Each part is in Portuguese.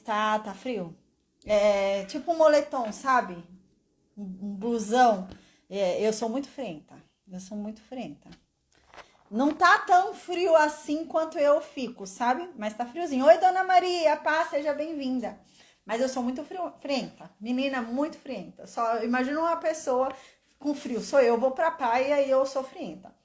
Tá frio. É tipo um moletom, sabe? Um blusão. Eu sou muito frenta. Eu sou muito frenta. Não tá tão frio assim quanto eu fico, sabe? Mas tá friozinho. Oi, dona Maria, paz, seja bem-vinda. Mas eu sou muito frenta. Menina, muito frenta. Só imagina uma pessoa com frio. Sou eu, vou pra praia e eu sou frenta.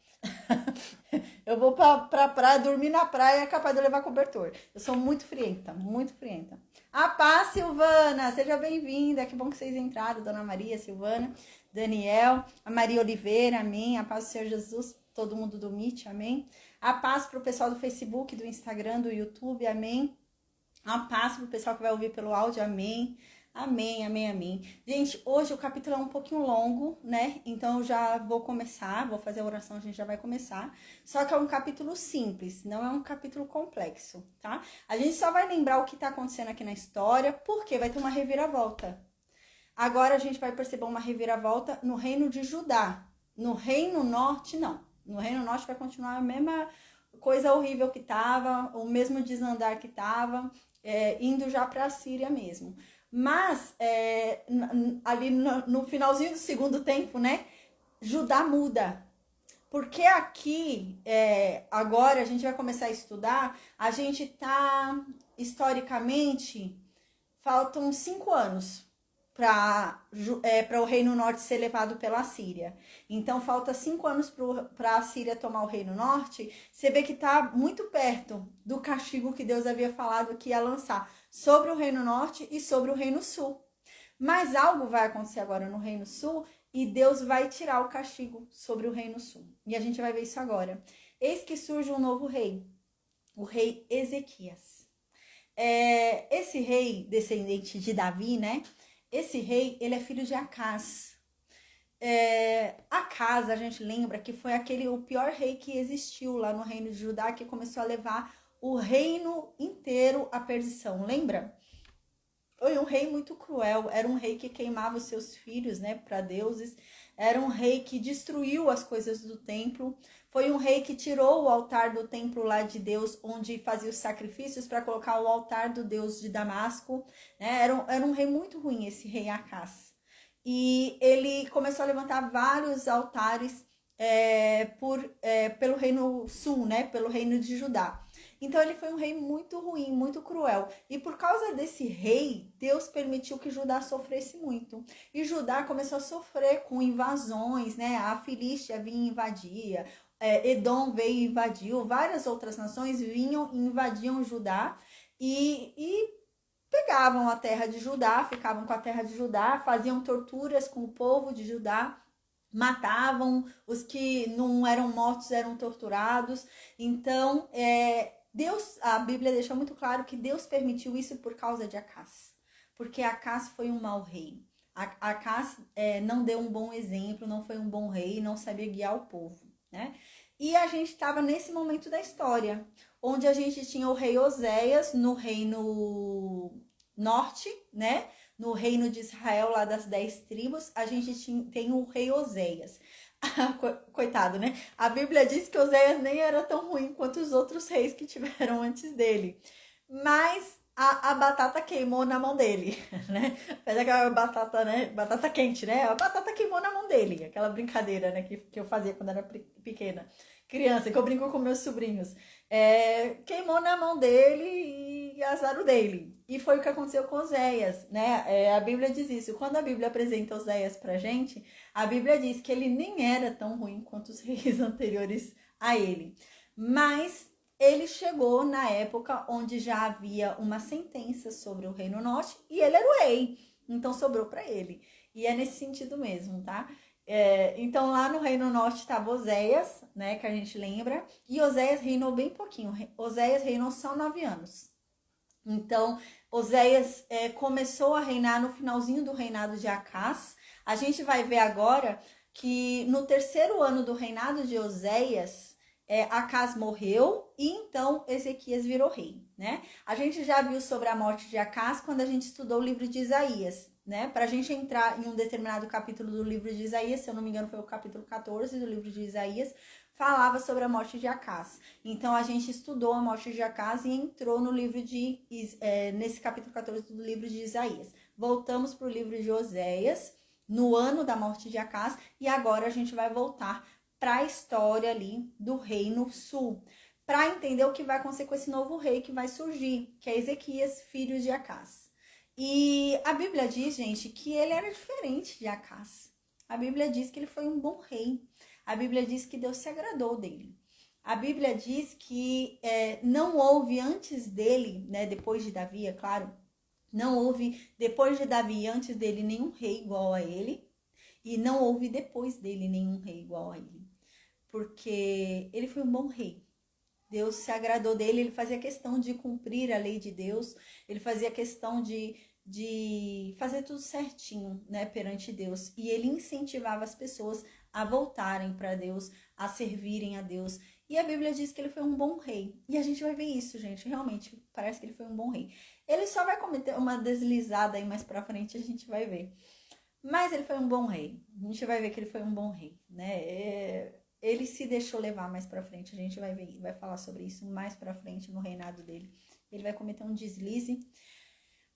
Eu vou pra praia, dormir na praia é capaz de eu levar cobertor. Eu sou muito frienta, muito frienta. A paz, Silvana, seja bem-vinda. Que bom que vocês entraram, Dona Maria, Silvana, Daniel, a Maria Oliveira, amém. A paz do Senhor Jesus, todo mundo do Meet, amém. A paz pro pessoal do Facebook, do Instagram, do YouTube, amém. A paz pro pessoal que vai ouvir pelo áudio, amém. Amém, amém, amém. Gente, hoje o capítulo é um pouquinho longo, né? Então eu já vou começar, vou fazer a oração, a gente já vai começar. Só que é um capítulo simples, não é um capítulo complexo, tá? A gente só vai lembrar o que tá acontecendo aqui na história, porque vai ter uma reviravolta. Agora a gente vai perceber uma reviravolta no reino de Judá. No reino norte, não. No reino norte vai continuar a mesma coisa horrível que tava, o mesmo desandar que tava, indo já para a Síria mesmo. Mas ali no finalzinho do segundo tempo, né? Judá muda. Porque aqui, agora a gente vai começar a estudar, a gente tá, historicamente, faltam 5 anos para o Reino Norte ser levado pela Síria. Então, falta 5 anos para a Síria tomar o Reino Norte. Você vê que está muito perto do castigo que Deus havia falado que ia lançar sobre o Reino Norte e sobre o Reino Sul. Mas algo vai acontecer agora no Reino Sul e Deus vai tirar o castigo sobre o Reino Sul. E a gente vai ver isso agora. Eis que surge um novo rei, o rei Ezequias. Esse rei, descendente de Davi, né? Esse rei, ele é filho de Acás. Acás, a gente lembra que foi o pior rei que existiu lá no reino de Judá, que começou a levar o reino inteiro à perdição, lembra? Foi um rei muito cruel, era um rei que queimava os seus filhos, né, para deuses, era um rei que destruiu as coisas do templo, foi um rei que tirou o altar do templo lá de Deus, onde fazia os sacrifícios, para colocar o altar do Deus de Damasco, né? Era um rei muito ruim, esse rei Acás. E ele começou a levantar vários altares pelo reino sul, né, pelo reino de Judá. Então ele foi um rei muito ruim, muito cruel. E por causa desse rei, Deus permitiu que Judá sofresse muito. E Judá começou a sofrer com invasões, né? A Filístia vinha e invadia, Edom veio e invadiu, várias outras nações vinham e invadiam Judá e pegavam a terra de Judá, ficavam com a terra de Judá, faziam torturas com o povo de Judá, matavam os que não eram mortos, eram torturados. Então, Deus, a Bíblia deixa muito claro que Deus permitiu isso por causa de Acás, porque Acás foi um mau rei. Acás não deu um bom exemplo, não foi um bom rei, não sabia guiar o povo, né? E a gente estava nesse momento da história, onde a gente tinha o rei Oséias no reino norte, né? No reino de Israel, lá das 10 tribos, a gente tem o rei Oséias. Coitado, né? A Bíblia diz que Oséias nem era tão ruim quanto os outros reis que tiveram antes dele. Mas a batata queimou na mão dele, né? Faz aquela batata, né? Batata quente, né? A batata queimou na mão dele. Aquela brincadeira, né? Que eu fazia quando era pequena. Criança, que eu brinco com meus sobrinhos. Queimou na mão dele e azar o dele. E foi o que aconteceu com Oséias, né? A Bíblia diz isso. Quando a Bíblia apresenta Oséias pra gente, a Bíblia diz que ele nem era tão ruim quanto os reis anteriores a ele. Mas ele chegou na época onde já havia uma sentença sobre o Reino Norte e ele era o rei. Então sobrou para ele. E é nesse sentido mesmo, tá? Então lá no Reino Norte estava Oséias, né, que a gente lembra, e Oséias reinou bem pouquinho. Oséias reinou só 9 anos. Então Oséias começou a reinar no finalzinho do reinado de Acás. A gente vai ver agora que no terceiro ano do reinado de Oséias, Acás morreu e então Ezequias virou rei, né? A gente já viu sobre a morte de Acás quando a gente estudou o livro de Isaías, né? Para a gente entrar em um determinado capítulo do livro de Isaías, se eu não me engano foi o capítulo 14 do livro de Isaías, falava sobre a morte de Acás. Então a gente estudou a morte de Acás e entrou no livro nesse capítulo 14 do livro de Isaías. Voltamos para o livro de Oséias, no ano da morte de Acás, e agora a gente vai voltar para a história ali do reino sul, para entender o que vai acontecer com esse novo rei que vai surgir, que é Ezequias, filho de Acás. E a Bíblia diz, gente, que ele era diferente de Acás. A Bíblia diz que ele foi um bom rei. A Bíblia diz que Deus se agradou dele. A Bíblia diz que não houve antes dele, né, depois de Davi, é claro, não houve depois de Davi e antes dele nenhum rei igual a ele. E não houve depois dele nenhum rei igual a ele. Porque ele foi um bom rei. Deus se agradou dele, ele fazia questão de cumprir a lei de Deus, ele fazia questão de fazer tudo certinho, né, perante Deus. E ele incentivava as pessoas a voltarem para Deus, a servirem a Deus. E a Bíblia diz que ele foi um bom rei. E a gente vai ver isso, gente, realmente, parece que ele foi um bom rei. Ele só vai cometer uma deslizada aí mais pra frente, a gente vai ver. Mas ele foi um bom rei. A gente vai ver que ele foi um bom rei, né? Ele se deixou levar mais pra frente, a gente vai ver, vai falar sobre isso mais pra frente no reinado dele. Ele vai cometer um deslize,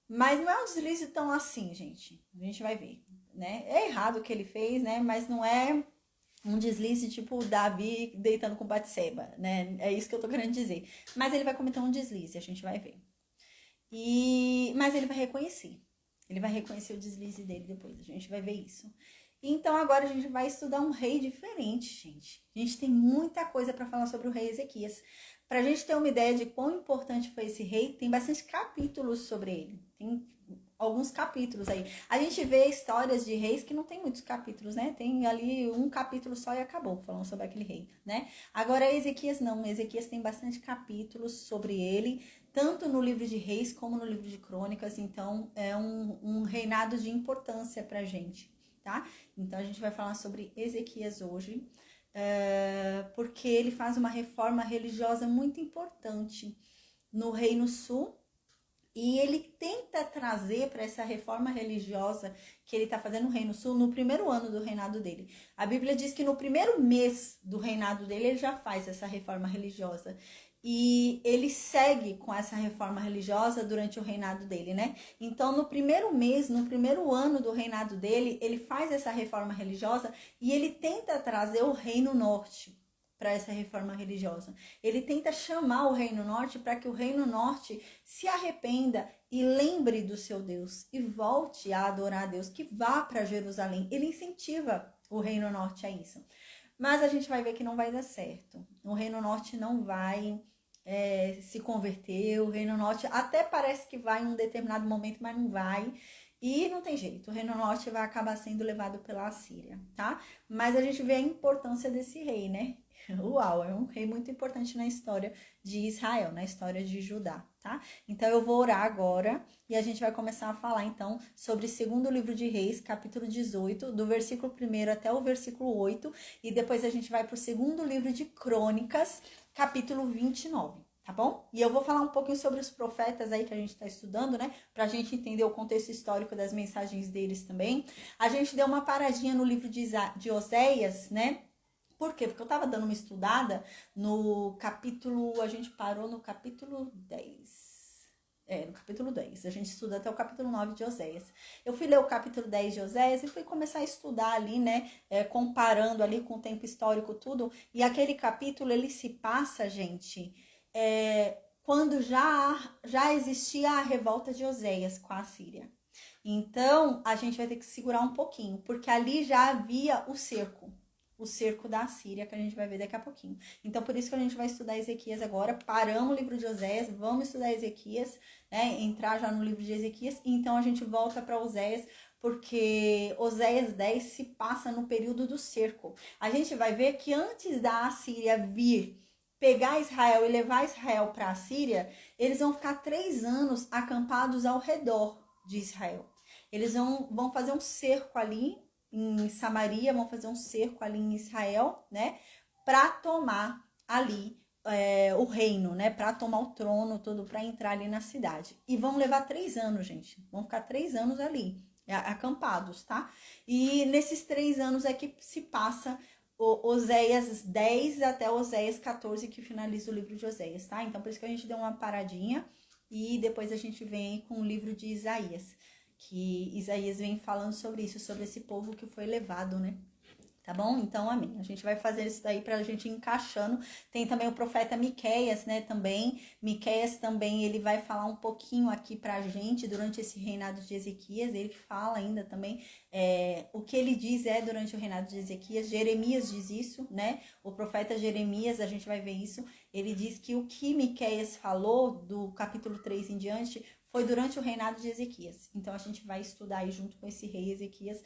mas não é um deslize tão assim, gente. A gente vai ver, né? É errado o que ele fez, né? Mas não é um deslize tipo Davi deitando com Batseba, né? É isso que eu tô querendo dizer. Mas ele vai cometer um deslize, a gente vai ver. Mas ele vai reconhecer. Ele vai reconhecer o deslize dele depois, a gente vai ver isso. Então agora a gente vai estudar um rei diferente, gente. A gente tem muita coisa para falar sobre o rei Ezequias. Para a gente ter uma ideia de quão importante foi esse rei, tem bastante capítulos sobre ele. Tem alguns capítulos aí. A gente vê histórias de reis que não tem muitos capítulos, né? Tem ali um capítulo só e acabou, falando sobre aquele rei, né? Agora Ezequias não. Ezequias tem bastante capítulos sobre ele, tanto no livro de Reis como no livro de Crônicas. Então é um reinado de importância pra gente, tá? Então a gente vai falar sobre Ezequias hoje, porque ele faz uma reforma religiosa muito importante no Reino Sul. E ele tenta trazer para essa reforma religiosa que ele está fazendo no Reino Sul no primeiro ano do reinado dele. A Bíblia diz que no primeiro mês do reinado dele ele já faz essa reforma religiosa. E ele segue com essa reforma religiosa durante o reinado dele, né? Então, no primeiro mês, no primeiro ano do reinado dele, ele faz essa reforma religiosa e ele tenta trazer o Reino Norte para essa reforma religiosa. Ele tenta chamar o Reino Norte para que o Reino Norte se arrependa e lembre do seu Deus e volte a adorar a Deus, que vá para Jerusalém. Ele incentiva o Reino Norte a isso. Mas a gente vai ver que não vai dar certo. O Reino Norte não vai se converter. O Reino Norte até parece que vai em um determinado momento, mas não vai. E não tem jeito, o Reino Norte vai acabar sendo levado pela Assíria, tá? Mas a gente vê a importância desse rei, né? Uau, é um rei muito importante na história de Israel, na história de Judá, tá? Então eu vou orar agora e a gente vai começar a falar então sobre o segundo livro de Reis, capítulo 18, do versículo 1 até o versículo 8, e depois a gente vai para o segundo livro de Crônicas, capítulo 29. Tá bom? E eu vou falar um pouquinho sobre os profetas aí que a gente está estudando, né? Pra gente entender o contexto histórico das mensagens deles também. A gente deu uma paradinha no livro de Oséias, né? Por quê? Porque eu tava dando uma estudada no capítulo, a gente parou no capítulo 10. No capítulo 10. A gente estuda até o capítulo 9 de Oséias. Eu fui ler o capítulo 10 de Oséias e fui começar a estudar ali, né? Comparando ali com o tempo histórico, tudo. E aquele capítulo, ele se passa, gente, quando já existia a revolta de Oséias com a Síria. Então, a gente vai ter que segurar um pouquinho, porque ali já havia o cerco da Síria, que a gente vai ver daqui a pouquinho. Então, por isso que a gente vai estudar Ezequias agora. Paramos o livro de Oséias, vamos estudar Ezequias, né? Entrar já no livro de Ezequias. E então, a gente volta para Oséias, porque Oséias 10 se passa no período do cerco. A gente vai ver que antes da Assíria vir pegar Israel e levar Israel para a Síria, eles vão ficar 3 anos acampados ao redor de Israel. Eles vão fazer um cerco ali em Samaria, vão fazer um cerco ali em Israel, né? Para tomar ali o reino, né? Para tomar o trono, tudo, para entrar ali na cidade. E vão levar 3 anos, gente. Vão ficar 3 anos ali, acampados, tá? E nesses 3 anos é que se passa Oséias 10 até Oséias 14, que finaliza o livro de Oséias, tá? Então, por isso que a gente deu uma paradinha e depois a gente vem com o livro de Isaías, que Isaías vem falando sobre isso, sobre esse povo que foi levado, né? Tá bom? Então, amém. A gente vai fazer isso daí pra gente ir encaixando. Tem também o profeta Miqueias, né, também. Miqueias também, ele vai falar um pouquinho aqui pra gente durante esse reinado de Ezequias. Ele fala ainda também o que ele diz durante o reinado de Ezequias. Jeremias diz isso, né? O profeta Jeremias, a gente vai ver isso. Ele diz que o que Miqueias falou do capítulo 3 em diante foi durante o reinado de Ezequias. Então, a gente vai estudar aí junto com esse rei Ezequias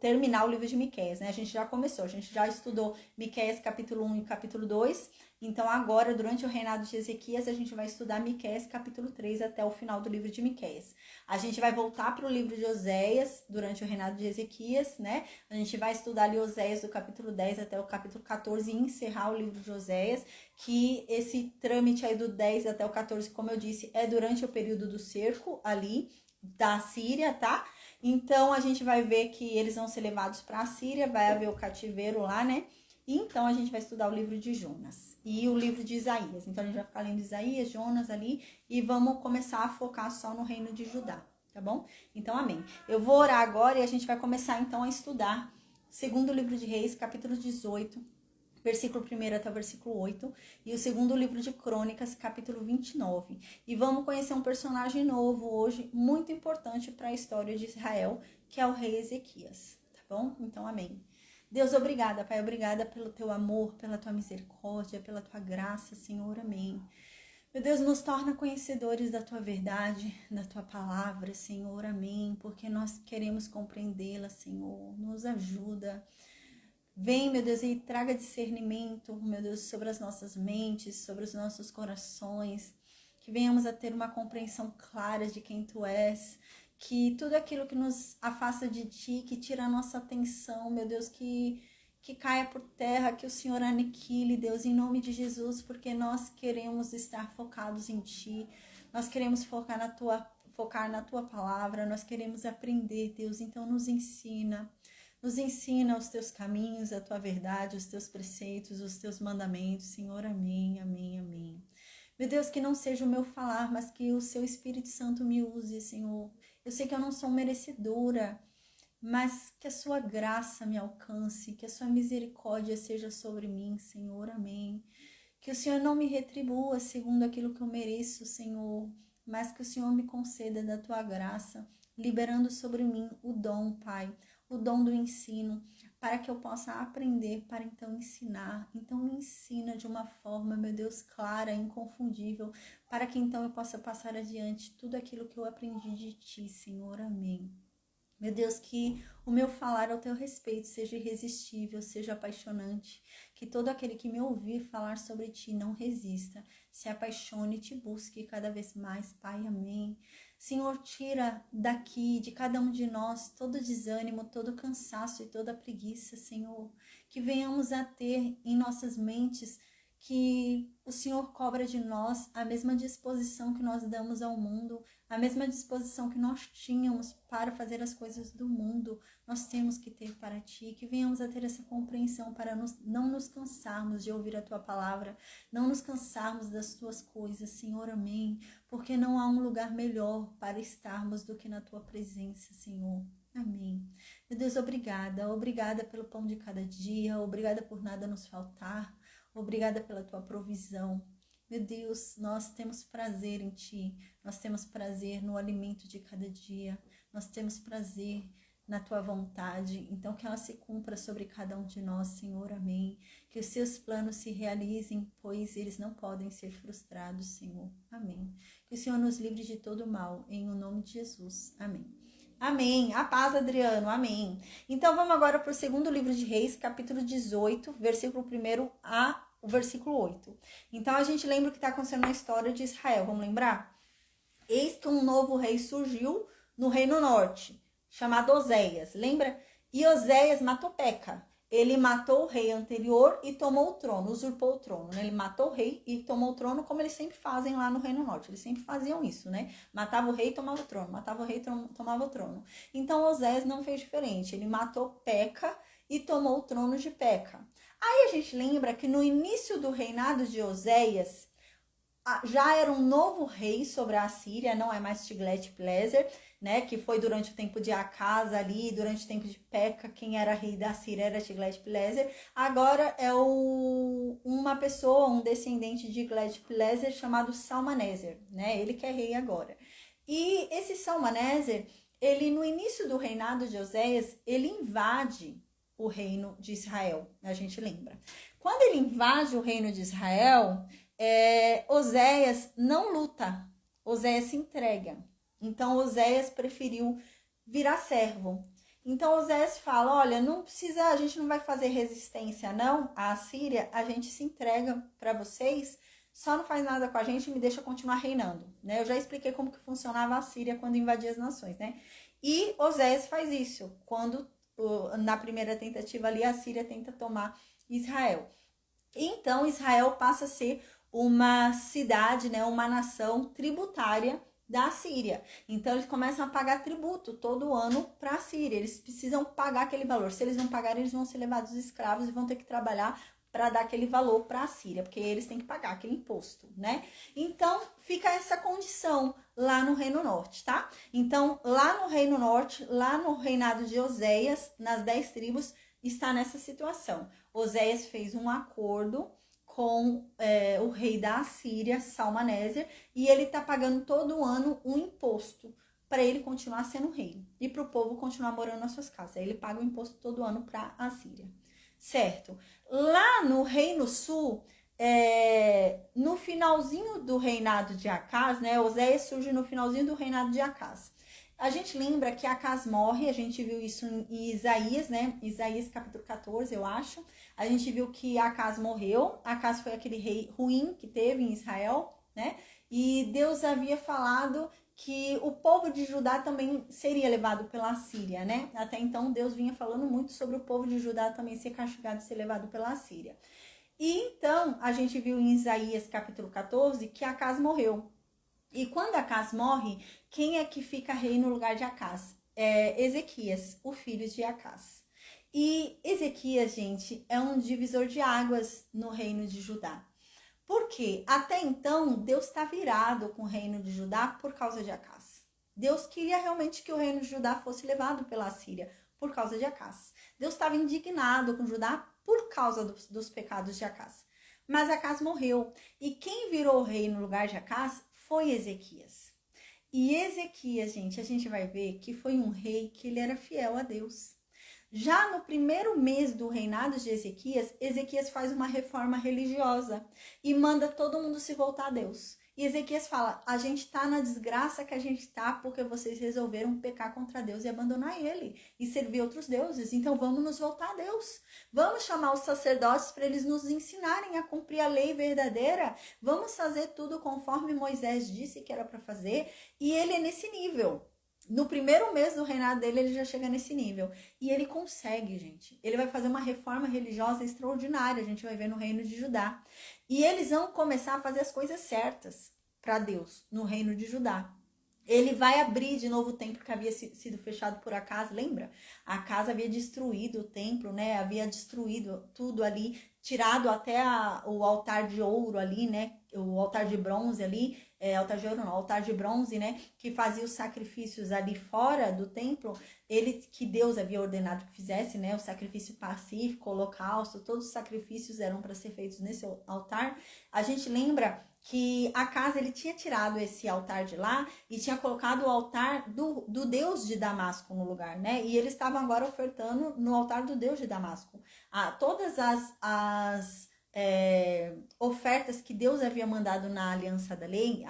terminar o livro de Miqueias, né? A gente já começou, a gente já estudou Miqueias capítulo 1 e capítulo 2, então agora, durante o reinado de Ezequias, a gente vai estudar Miqueias capítulo 3 até o final do livro de Miqueias. A gente vai voltar para o livro de Oséias durante o reinado de Ezequias, né? A gente vai estudar ali Oséias do capítulo 10 até o capítulo 14 e encerrar o livro de Oséias, que esse trâmite aí do 10 até o 14, como eu disse, é durante o período do cerco ali da Síria, tá? Então, a gente vai ver que eles vão ser levados para a Síria, vai haver o cativeiro lá, né? E então, a gente vai estudar o livro de Jonas e o livro de Isaías. Então, a gente vai ficar lendo Isaías, Jonas ali e vamos começar a focar só no reino de Judá, tá bom? Então, amém. Eu vou orar agora e a gente vai começar, então, a estudar segundo livro de Reis, capítulo 18, versículo 1 até o versículo 8, e o segundo livro de Crônicas, capítulo 29. E vamos conhecer um personagem novo hoje, muito importante para a história de Israel, que é o rei Ezequias, tá bom? Então, amém. Deus, obrigada, Pai, obrigada pelo teu amor, pela tua misericórdia, pela tua graça, Senhor, amém. Meu Deus, nos torna conhecedores da tua verdade, da tua palavra, Senhor, amém, porque nós queremos compreendê-la, Senhor, nos ajuda. Vem, meu Deus, e traga discernimento, meu Deus, sobre as nossas mentes, sobre os nossos corações, que venhamos a ter uma compreensão clara de quem Tu és, que tudo aquilo que nos afasta de Ti, que tira a nossa atenção, meu Deus, que caia por terra, que o Senhor aniquile, Deus, em nome de Jesus, porque nós queremos estar focados em Ti, nós queremos focar na Tua palavra, nós queremos aprender, Deus, então nos ensina os teus caminhos, a tua verdade, os teus preceitos, os teus mandamentos, Senhor, amém, amém, amém. Meu Deus, que não seja o meu falar, mas que o seu Espírito Santo me use, Senhor. Eu sei que eu não sou merecedora, mas que a sua graça me alcance, que a sua misericórdia seja sobre mim, Senhor, amém. Que o Senhor não me retribua segundo aquilo que eu mereço, Senhor, mas que o Senhor me conceda da tua graça, liberando sobre mim o dom, Pai, o dom do ensino, para que eu possa aprender, para então ensinar. Então me ensina de uma forma, meu Deus, clara, inconfundível, para que então eu possa passar adiante tudo aquilo que eu aprendi de Ti, Senhor, amém. Meu Deus, que o meu falar ao Teu respeito seja irresistível, seja apaixonante, que todo aquele que me ouvir falar sobre Ti não resista, se apaixone e Te busque cada vez mais, Pai, amém. Senhor, tira daqui, de cada um de nós, todo desânimo, todo cansaço e toda preguiça, Senhor. Que venhamos a ter em nossas mentes que o Senhor cobra de nós a mesma disposição que nós damos ao mundo, a mesma disposição que nós tínhamos para fazer as coisas do mundo, nós temos que ter para Ti, que venhamos a ter essa compreensão para não nos cansarmos de ouvir a Tua palavra, não nos cansarmos das Tuas coisas, Senhor, amém, porque não há um lugar melhor para estarmos do que na Tua presença, Senhor. Amém. Meu Deus, obrigada pelo pão de cada dia, obrigada por nada nos faltar, obrigada pela Tua provisão. Meu Deus, nós temos prazer em Ti, nós temos prazer no alimento de cada dia, nós temos prazer na Tua vontade, então que ela se cumpra sobre cada um de nós, Senhor, amém. Que os Seus planos se realizem, pois eles não podem ser frustrados, Senhor, amém. Que o Senhor nos livre de todo mal, em o nome de Jesus, amém. Amém, a paz, Adriano, amém. Então vamos agora para o segundo livro de Reis, capítulo 18, versículo 1 a o versículo 8. Então a gente lembra o que está acontecendo na história de Israel, vamos lembrar? Eis que um novo rei surgiu no reino norte, chamado Oséias, lembra? E Oséias matou Peca. ele matou o rei anterior e tomou o trono, usurpou o trono, né? Ele matou o rei e tomou o trono, como eles sempre fazem lá no Reino Norte. Eles sempre faziam isso, né? Matava o rei e tomava o trono, matava o rei e tomava o trono. Então Osés não fez diferente. Ele matou Peca e tomou o trono de Peca. Aí a gente lembra que no início do reinado de Oséias, já era um novo rei sobre a Síria, não é mais Tiglat-Pileser, né, que foi durante o tempo de Acaz ali, durante o tempo de Peca, quem era rei da Síria era Tiglat-Pileser. Agora é uma pessoa, um descendente de Tiglat-Pileser chamado Salmaneser, né, ele que é rei agora. E esse Salmaneser, ele no início do reinado de Oséias, ele invade o reino de Israel, a gente lembra. Quando ele invade o reino de Israel, Oséias não luta, Oséias se entrega. Então Oséias preferiu virar servo. Então Oséias fala, olha, não precisa, a gente não vai fazer resistência não à Síria, a gente se entrega para vocês, só não faz nada com a gente e me deixa continuar reinando, né? Eu já expliquei como que funcionava a Síria quando invadia as nações, né? E Oséias faz isso, quando na primeira tentativa ali a Síria tenta tomar Israel. Então Israel passa a ser uma cidade, né, uma nação tributária da Síria. Então eles começam a pagar tributo todo ano para a Síria. Eles precisam pagar aquele valor. Se eles não pagarem, eles vão ser levados escravos e vão ter que trabalhar para dar aquele valor para a Síria, porque eles têm que pagar aquele imposto, né? Então fica essa condição lá no Reino Norte, tá? Então lá no Reino Norte, lá no reinado de Oséias, nas 10 tribos, está nessa situação. Oséias fez um acordo com o rei da Assíria, Salmaneser, e ele está pagando todo ano um imposto para ele continuar sendo rei e para o povo continuar morando nas suas casas. Aí ele paga o imposto todo ano para a Síria, certo? Lá no Reino Sul, no finalzinho do reinado de Acaz, né? Oséias surge no finalzinho do reinado de Acaz. A gente lembra que Acaz morre, a gente viu isso em Isaías, né? Isaías capítulo 14, eu acho. A gente viu que Acaz morreu. Acaz foi aquele rei ruim que teve em Israel, né? E Deus havia falado que o povo de Judá também seria levado pela Síria, né? Até então Deus vinha falando muito sobre o povo de Judá também ser castigado e ser levado pela Síria. E então a gente viu em Isaías capítulo 14 que Acaz morreu. E quando Acaz morre, quem é que fica rei no lugar de Acaz? Ezequias, o filho de Acaz. E Ezequias, gente, é um divisor de águas no reino de Judá. Por quê? Até então, Deus está virado com o reino de Judá por causa de Acaz. Deus queria realmente que o reino de Judá fosse levado pela Síria por causa de Acaz. Deus estava indignado com Judá por causa dos pecados de Acaz. Mas Acaz morreu. E quem virou rei no lugar de Acaz foi Ezequias. E Ezequias, gente, a gente vai ver que foi um rei que ele era fiel a Deus. Já no primeiro mês do reinado de Ezequias, Ezequias faz uma reforma religiosa e manda todo mundo se voltar a Deus. E Ezequias fala, a gente tá na desgraça que a gente tá porque vocês resolveram pecar contra Deus e abandonar ele e servir outros deuses. Então vamos nos voltar a Deus. Vamos chamar os sacerdotes para eles nos ensinarem a cumprir a lei verdadeira. Vamos fazer tudo conforme Moisés disse que era para fazer. E ele é nesse nível. No primeiro mês do reinado dele, ele já chega nesse nível. E ele consegue, gente. Ele vai fazer uma reforma religiosa extraordinária. A gente vai ver no reino de Judá. E eles vão começar a fazer as coisas certas para Deus no reino de Judá. Ele vai abrir de novo o templo que havia sido fechado por Acaz, lembra? Acaz havia destruído o templo, né? Havia destruído tudo ali, tirado até o altar de ouro ali, né? O altar de bronze ali, altar de ouro não, altar de bronze, né? Que fazia os sacrifícios ali fora do templo, que Deus havia ordenado que fizesse, né? O sacrifício pacífico, o holocausto, todos os sacrifícios eram para ser feitos nesse altar. A gente lembra que Acaz ele tinha tirado esse altar de lá e tinha colocado o altar do Deus de Damasco no lugar, né? E eles estavam agora ofertando no altar do Deus de Damasco. Todas as ofertas que Deus havia mandado na aliança da lei,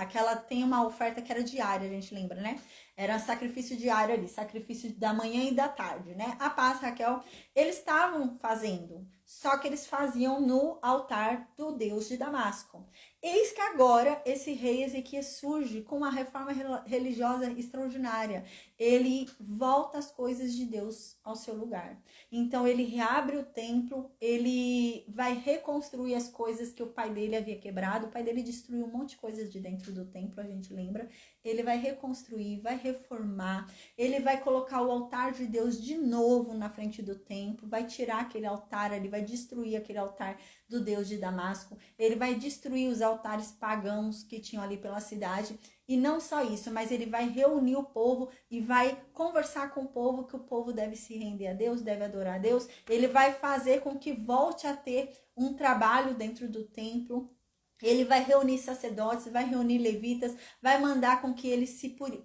tem uma oferta que era diária, a gente lembra, né? Era sacrifício diário ali, sacrifício da manhã e da tarde, né? A Paz, Raquel, eles estavam fazendo. só que eles faziam no altar do Deus de Damasco. Eis que agora esse rei Ezequias surge com uma reforma religiosa extraordinária. Ele volta as coisas de Deus ao seu lugar. Então ele reabre o templo, ele vai reconstruir as coisas que o pai dele havia quebrado. O pai dele destruiu um monte de coisas de dentro do templo, a gente lembra. Ele vai reconstruir, vai reformar, ele vai colocar o altar de Deus de novo na frente do templo, vai tirar aquele altar, ele vai destruir aquele altar do Deus de Damasco, ele vai destruir os altares pagãos que tinham ali pela cidade, e não só isso, mas ele vai reunir o povo e vai conversar com o povo que o povo deve se render a Deus, deve adorar a Deus, ele vai fazer com que volte a ter um trabalho dentro do templo. Ele vai reunir sacerdotes, vai reunir levitas, vai mandar com que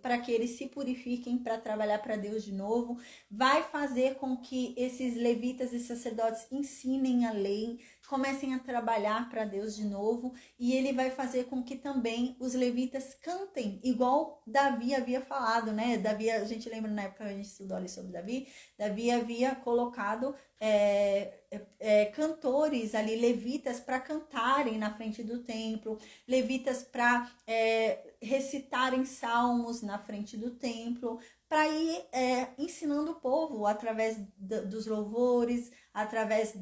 para que eles se purifiquem para trabalhar para Deus de novo, vai fazer com que esses levitas e sacerdotes ensinem a lei, comecem a trabalhar para Deus de novo, e ele vai fazer com que também os levitas cantem, igual Davi havia falado, né? Davi, a gente lembra na época que a gente estudou ali sobre Davi, Davi havia colocado cantores ali, levitas, para cantarem na frente do templo, levitas para recitarem salmos na frente do templo, para ir ensinando o povo através dos louvores, através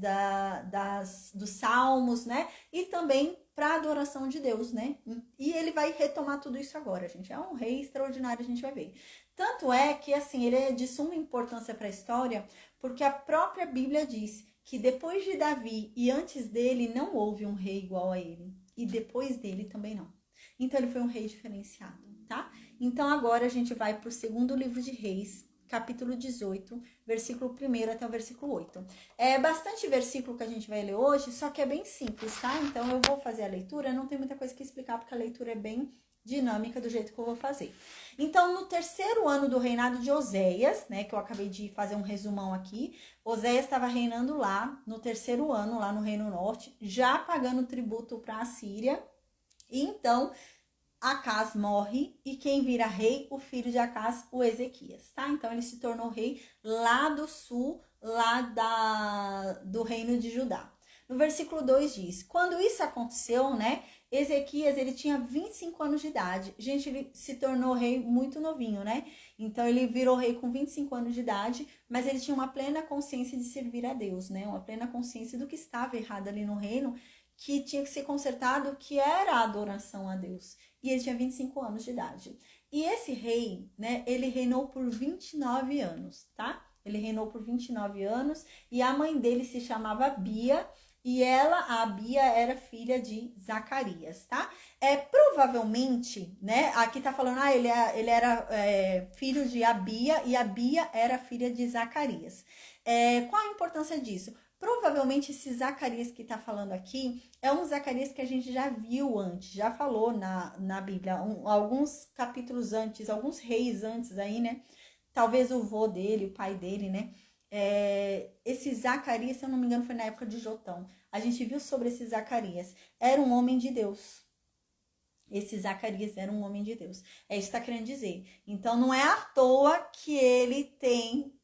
dos salmos, né? E também para adoração de Deus, né? E ele vai retomar tudo isso agora, gente. É um rei extraordinário, a gente vai ver. Tanto é que, assim, ele é de suma importância para a história, porque a própria Bíblia diz que depois de Davi e antes dele não houve um rei igual a ele. E depois dele também não. Então ele foi um rei diferenciado, tá? Então agora a gente vai para o segundo livro de Reis, capítulo 18, versículo 1 até o versículo 8. É bastante versículo que a gente vai ler hoje, só que é bem simples, tá? Então eu vou fazer a leitura, não tem muita coisa que explicar, porque a leitura é bem dinâmica do jeito que eu vou fazer. Então, no terceiro ano do reinado de Oséias, né, que eu acabei de fazer um resumão aqui, Oséias estava reinando lá, no terceiro ano, lá no Reino Norte, já pagando tributo para a Síria. E então, Acás morre, e quem vira rei? O filho de Acás, o Ezequias, tá? Então, ele se tornou rei lá do sul, lá do reino de Judá. No versículo 2 diz, quando isso aconteceu, né, Ezequias, ele tinha 25 anos de idade. Gente, ele se tornou rei muito novinho, né? Então, ele virou rei com 25 anos de idade, mas ele tinha uma plena consciência de servir a Deus, né? Uma plena consciência do que estava errado ali no reino, que tinha que ser consertado, que era a adoração a Deus. E ele tinha 25 anos de idade. E esse rei, né, ele reinou por 29 anos, tá? Ele reinou por 29 anos, e a mãe dele se chamava Bia, e a Abia, era filha de Zacarias, tá? Provavelmente, né, aqui tá falando, ele era filho de Abia, e Abia era filha de Zacarias. Qual a importância disso? Provavelmente esse Zacarias que tá falando aqui é um Zacarias que a gente já viu antes, já falou na Bíblia, alguns capítulos antes, alguns reis antes aí, né? Talvez o vô dele, o pai dele, né? Esse Zacarias, se eu não me engano, foi na época de Jotão. A gente viu sobre esse Zacarias. Era um homem de Deus. Esse Zacarias era um homem de Deus. É isso que está querendo dizer. Então, não é à toa que ele tem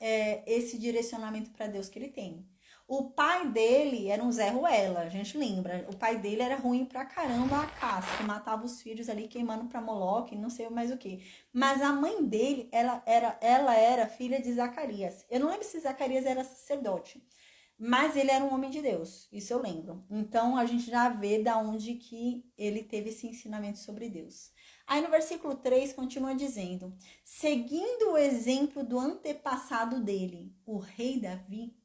esse direcionamento para Deus que ele tem. O pai dele era um Zé Ruela, a gente lembra. O pai dele era ruim pra caramba, a caça, que matava os filhos ali queimando pra Moloque, não sei mais o que. Mas a mãe dele, ela era filha de Zacarias. Eu não lembro se Zacarias era sacerdote, mas ele era um homem de Deus, isso eu lembro. Então a gente já vê da onde que ele teve esse ensinamento sobre Deus. Aí no versículo 3 continua dizendo, seguindo o exemplo do antepassado dele, o rei Davi,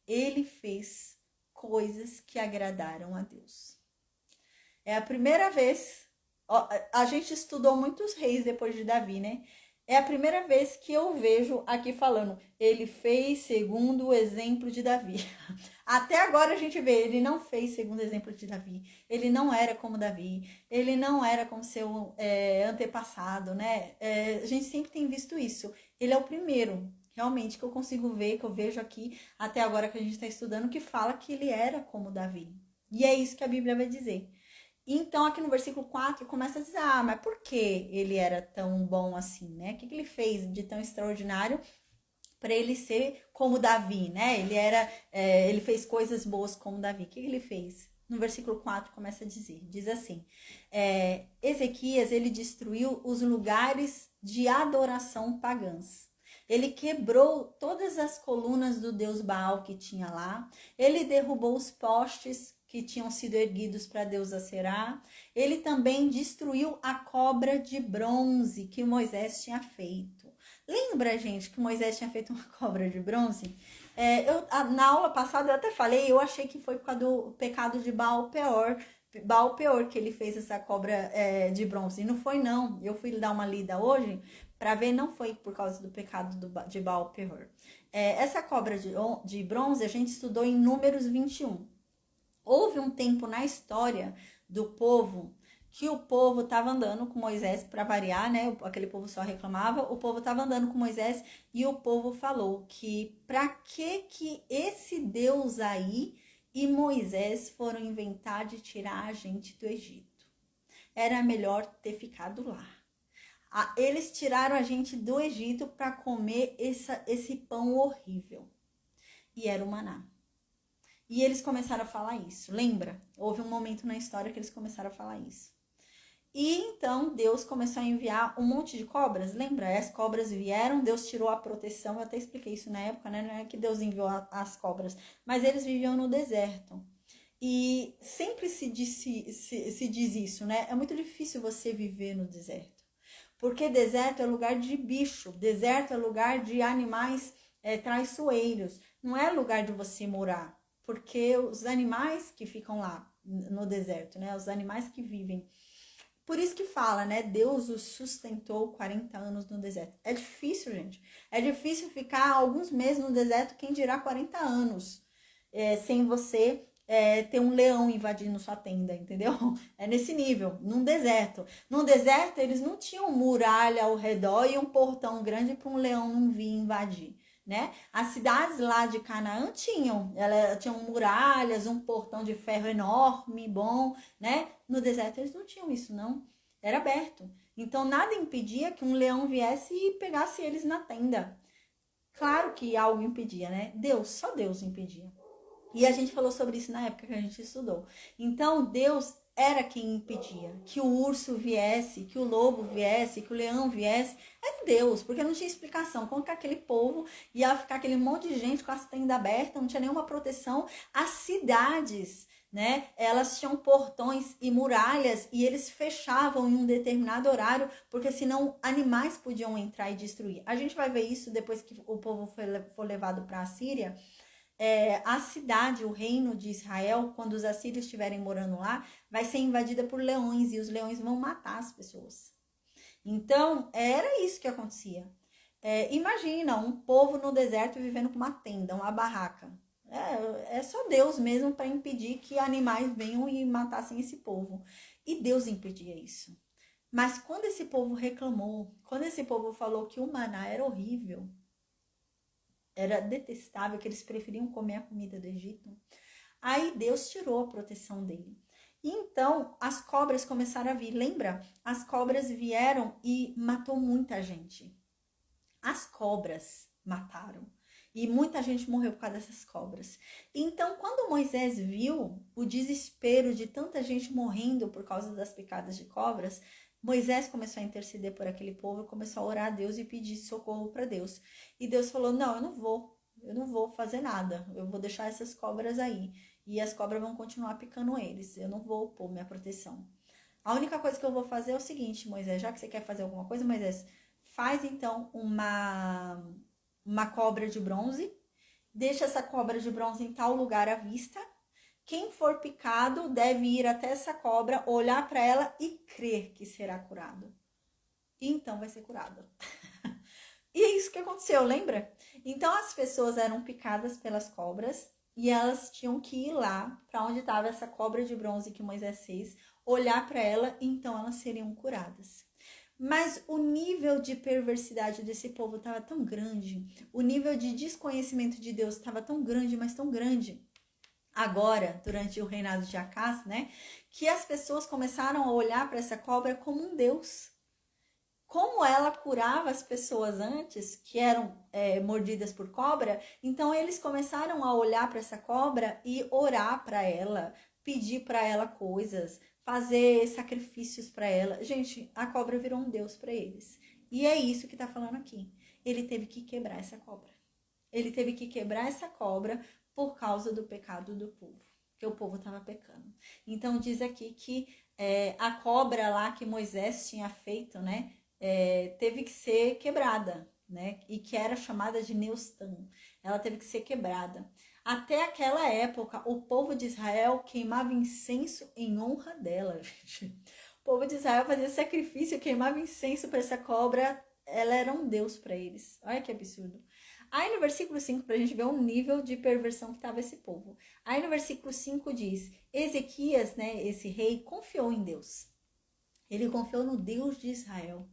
ele fez coisas que agradaram a Deus. É a primeira vez, a gente estudou muitos reis depois de Davi, né? É a primeira vez que eu vejo aqui falando, ele fez segundo o exemplo de Davi. Até agora a gente vê, ele não fez segundo o exemplo de Davi. Ele não era como Davi, ele não era como seu antepassado, né? A gente sempre tem visto isso. Ele é o primeiro, realmente, que eu consigo ver, que eu vejo aqui, até agora que a gente está estudando, que fala que ele era como Davi. E é isso que a Bíblia vai dizer. Então, aqui no versículo 4, começa a dizer, mas por que ele era tão bom assim, né? O que ele fez de tão extraordinário para ele ser como Davi, né? Ele fez coisas boas como Davi. O que ele fez? No versículo 4 começa a dizer, diz assim, Ezequias, ele destruiu os lugares de adoração pagãs. Ele quebrou todas as colunas do deus Baal que tinha lá. Ele derrubou os postes que tinham sido erguidos para a deusa Será. Ele também destruiu a cobra de bronze que Moisés tinha feito. Lembra, gente, que Moisés tinha feito uma cobra de bronze? Na aula passada eu até falei, eu achei que foi por causa do pecado de Baal Peor que ele fez essa cobra de bronze. E não foi, não. Eu fui dar uma lida hoje para ver, não foi por causa do pecado de Baal Peor. Essa cobra de bronze a gente estudou em Números 21. Houve um tempo na história do povo que o povo estava andando com Moisés, para variar, né? Aquele povo só reclamava. O povo estava andando com Moisés e o povo falou que para que esse Deus aí e Moisés foram inventar de tirar a gente do Egito? Era melhor ter ficado lá. Eles tiraram a gente do Egito para comer esse pão horrível. E era o maná. E eles começaram a falar isso. Lembra? Houve um momento na história que eles começaram a falar isso. E então Deus começou a enviar um monte de cobras. Lembra? As cobras vieram, Deus tirou a proteção. Eu até expliquei isso na época, né? Não é que Deus enviou as cobras, mas eles viviam no deserto. E sempre se diz isso, né? É muito difícil você viver no deserto. Porque deserto é lugar de bicho, deserto é lugar de animais traiçoeiros. Não é lugar de você morar. Porque os animais que ficam lá no deserto, né? Os animais que vivem. Por isso que fala, né? Deus os sustentou 40 anos no deserto. É difícil, gente. É difícil ficar alguns meses no deserto, quem dirá 40 anos, sem você ter um leão invadindo sua tenda, entendeu? É nesse nível, num deserto. Num deserto, eles não tinham muralha ao redor e um portão grande para um leão não vir invadir. Né? As cidades lá de Canaã tinham muralhas, um portão de ferro enorme, bom, né? No deserto eles não tinham isso, não. Era aberto. Então nada impedia que um leão viesse e pegasse eles na tenda. Claro que algo impedia, né? Só Deus impedia. E a gente falou sobre isso na época que a gente estudou. Então Deus era quem impedia que o urso viesse, que o lobo viesse, que o leão viesse. Era Deus, porque não tinha explicação. Como que aquele povo ia ficar aquele monte de gente com as tendas abertas, não tinha nenhuma proteção. As cidades, né? Elas tinham portões e muralhas e eles fechavam em um determinado horário, porque senão animais podiam entrar e destruir. A gente vai ver isso depois que o povo for levado para a Síria. A cidade, o reino de Israel, quando os assírios estiverem morando lá, vai ser invadida por leões e os leões vão matar as pessoas. Então, era isso que acontecia. Imagina um povo no deserto vivendo com uma tenda, uma barraca. É só Deus mesmo para impedir que animais venham e matassem esse povo. E Deus impedia isso. Mas quando esse povo reclamou, quando esse povo falou que o maná era horrível, era detestável, que eles preferiam comer a comida do Egito, aí Deus tirou a proteção dele. E então as cobras começaram a vir. Lembra? As cobras vieram e matou muita gente. As cobras mataram. E muita gente morreu por causa dessas cobras. Então, quando Moisés viu o desespero de tanta gente morrendo por causa das picadas de cobras, Moisés começou a interceder por aquele povo, começou a orar a Deus e pedir socorro para Deus. E Deus falou, não, eu não vou fazer nada, eu vou deixar essas cobras aí. E as cobras vão continuar picando eles, eu não vou pôr minha proteção. A única coisa que eu vou fazer é o seguinte, Moisés, já que você quer fazer alguma coisa, Moisés, faz então uma cobra de bronze, deixa essa cobra de bronze em tal lugar à vista. Quem for picado deve ir até essa cobra, olhar para ela e crer que será curado. E então vai ser curado. E é isso que aconteceu, lembra? Então as pessoas eram picadas pelas cobras e elas tinham que ir lá para onde estava essa cobra de bronze que Moisés fez, olhar para ela e então elas seriam curadas. Mas o nível de perversidade desse povo estava tão grande, o nível de desconhecimento de Deus estava tão grande, mas tão grande, agora, durante o reinado de Acás, né, que as pessoas começaram a olhar para essa cobra como um deus. como ela curava as pessoas antes, que eram mordidas por cobra, então eles começaram a olhar para essa cobra e orar para ela, pedir para ela coisas, fazer sacrifícios para ela. Gente, a cobra virou um deus para eles. E é isso que está falando aqui. Ele teve que quebrar essa cobra. Ele teve que quebrar essa cobra por causa do pecado do povo, que o povo estava pecando. Então diz aqui que a cobra lá que Moisés tinha feito, né, teve que ser quebrada, né, e que era chamada de Neustã. Ela teve que ser quebrada. Até aquela época, o povo de Israel queimava incenso em honra dela, gente. O povo de Israel fazia sacrifício, queimava incenso para essa cobra. Ela era um deus para eles. Olha que absurdo. Aí no versículo 5, para a gente ver o nível de perversão que estava esse povo. Aí no versículo 5 diz, Ezequias, né, esse rei, confiou em Deus. Ele confiou no Deus de Israel.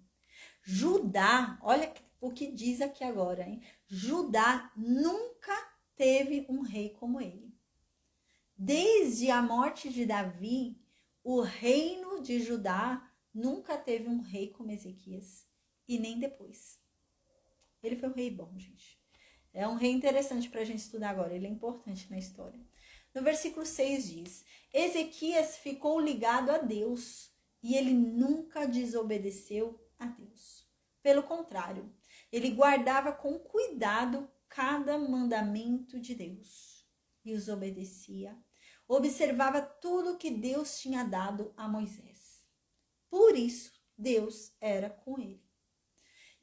Judá, olha o que diz aqui agora, hein? Judá nunca teve um rei como ele. Desde a morte de Davi, o reino de Judá nunca teve um rei como Ezequias. E nem depois. Ele foi um rei bom, gente. É um rei interessante para a gente estudar agora. Ele é importante na história. No versículo 6 diz, Ezequias ficou ligado a Deus e ele nunca desobedeceu a Deus. Pelo contrário, ele guardava com cuidado cada mandamento de Deus e os obedecia. Observava tudo que Deus tinha dado a Moisés. Por isso, Deus era com ele.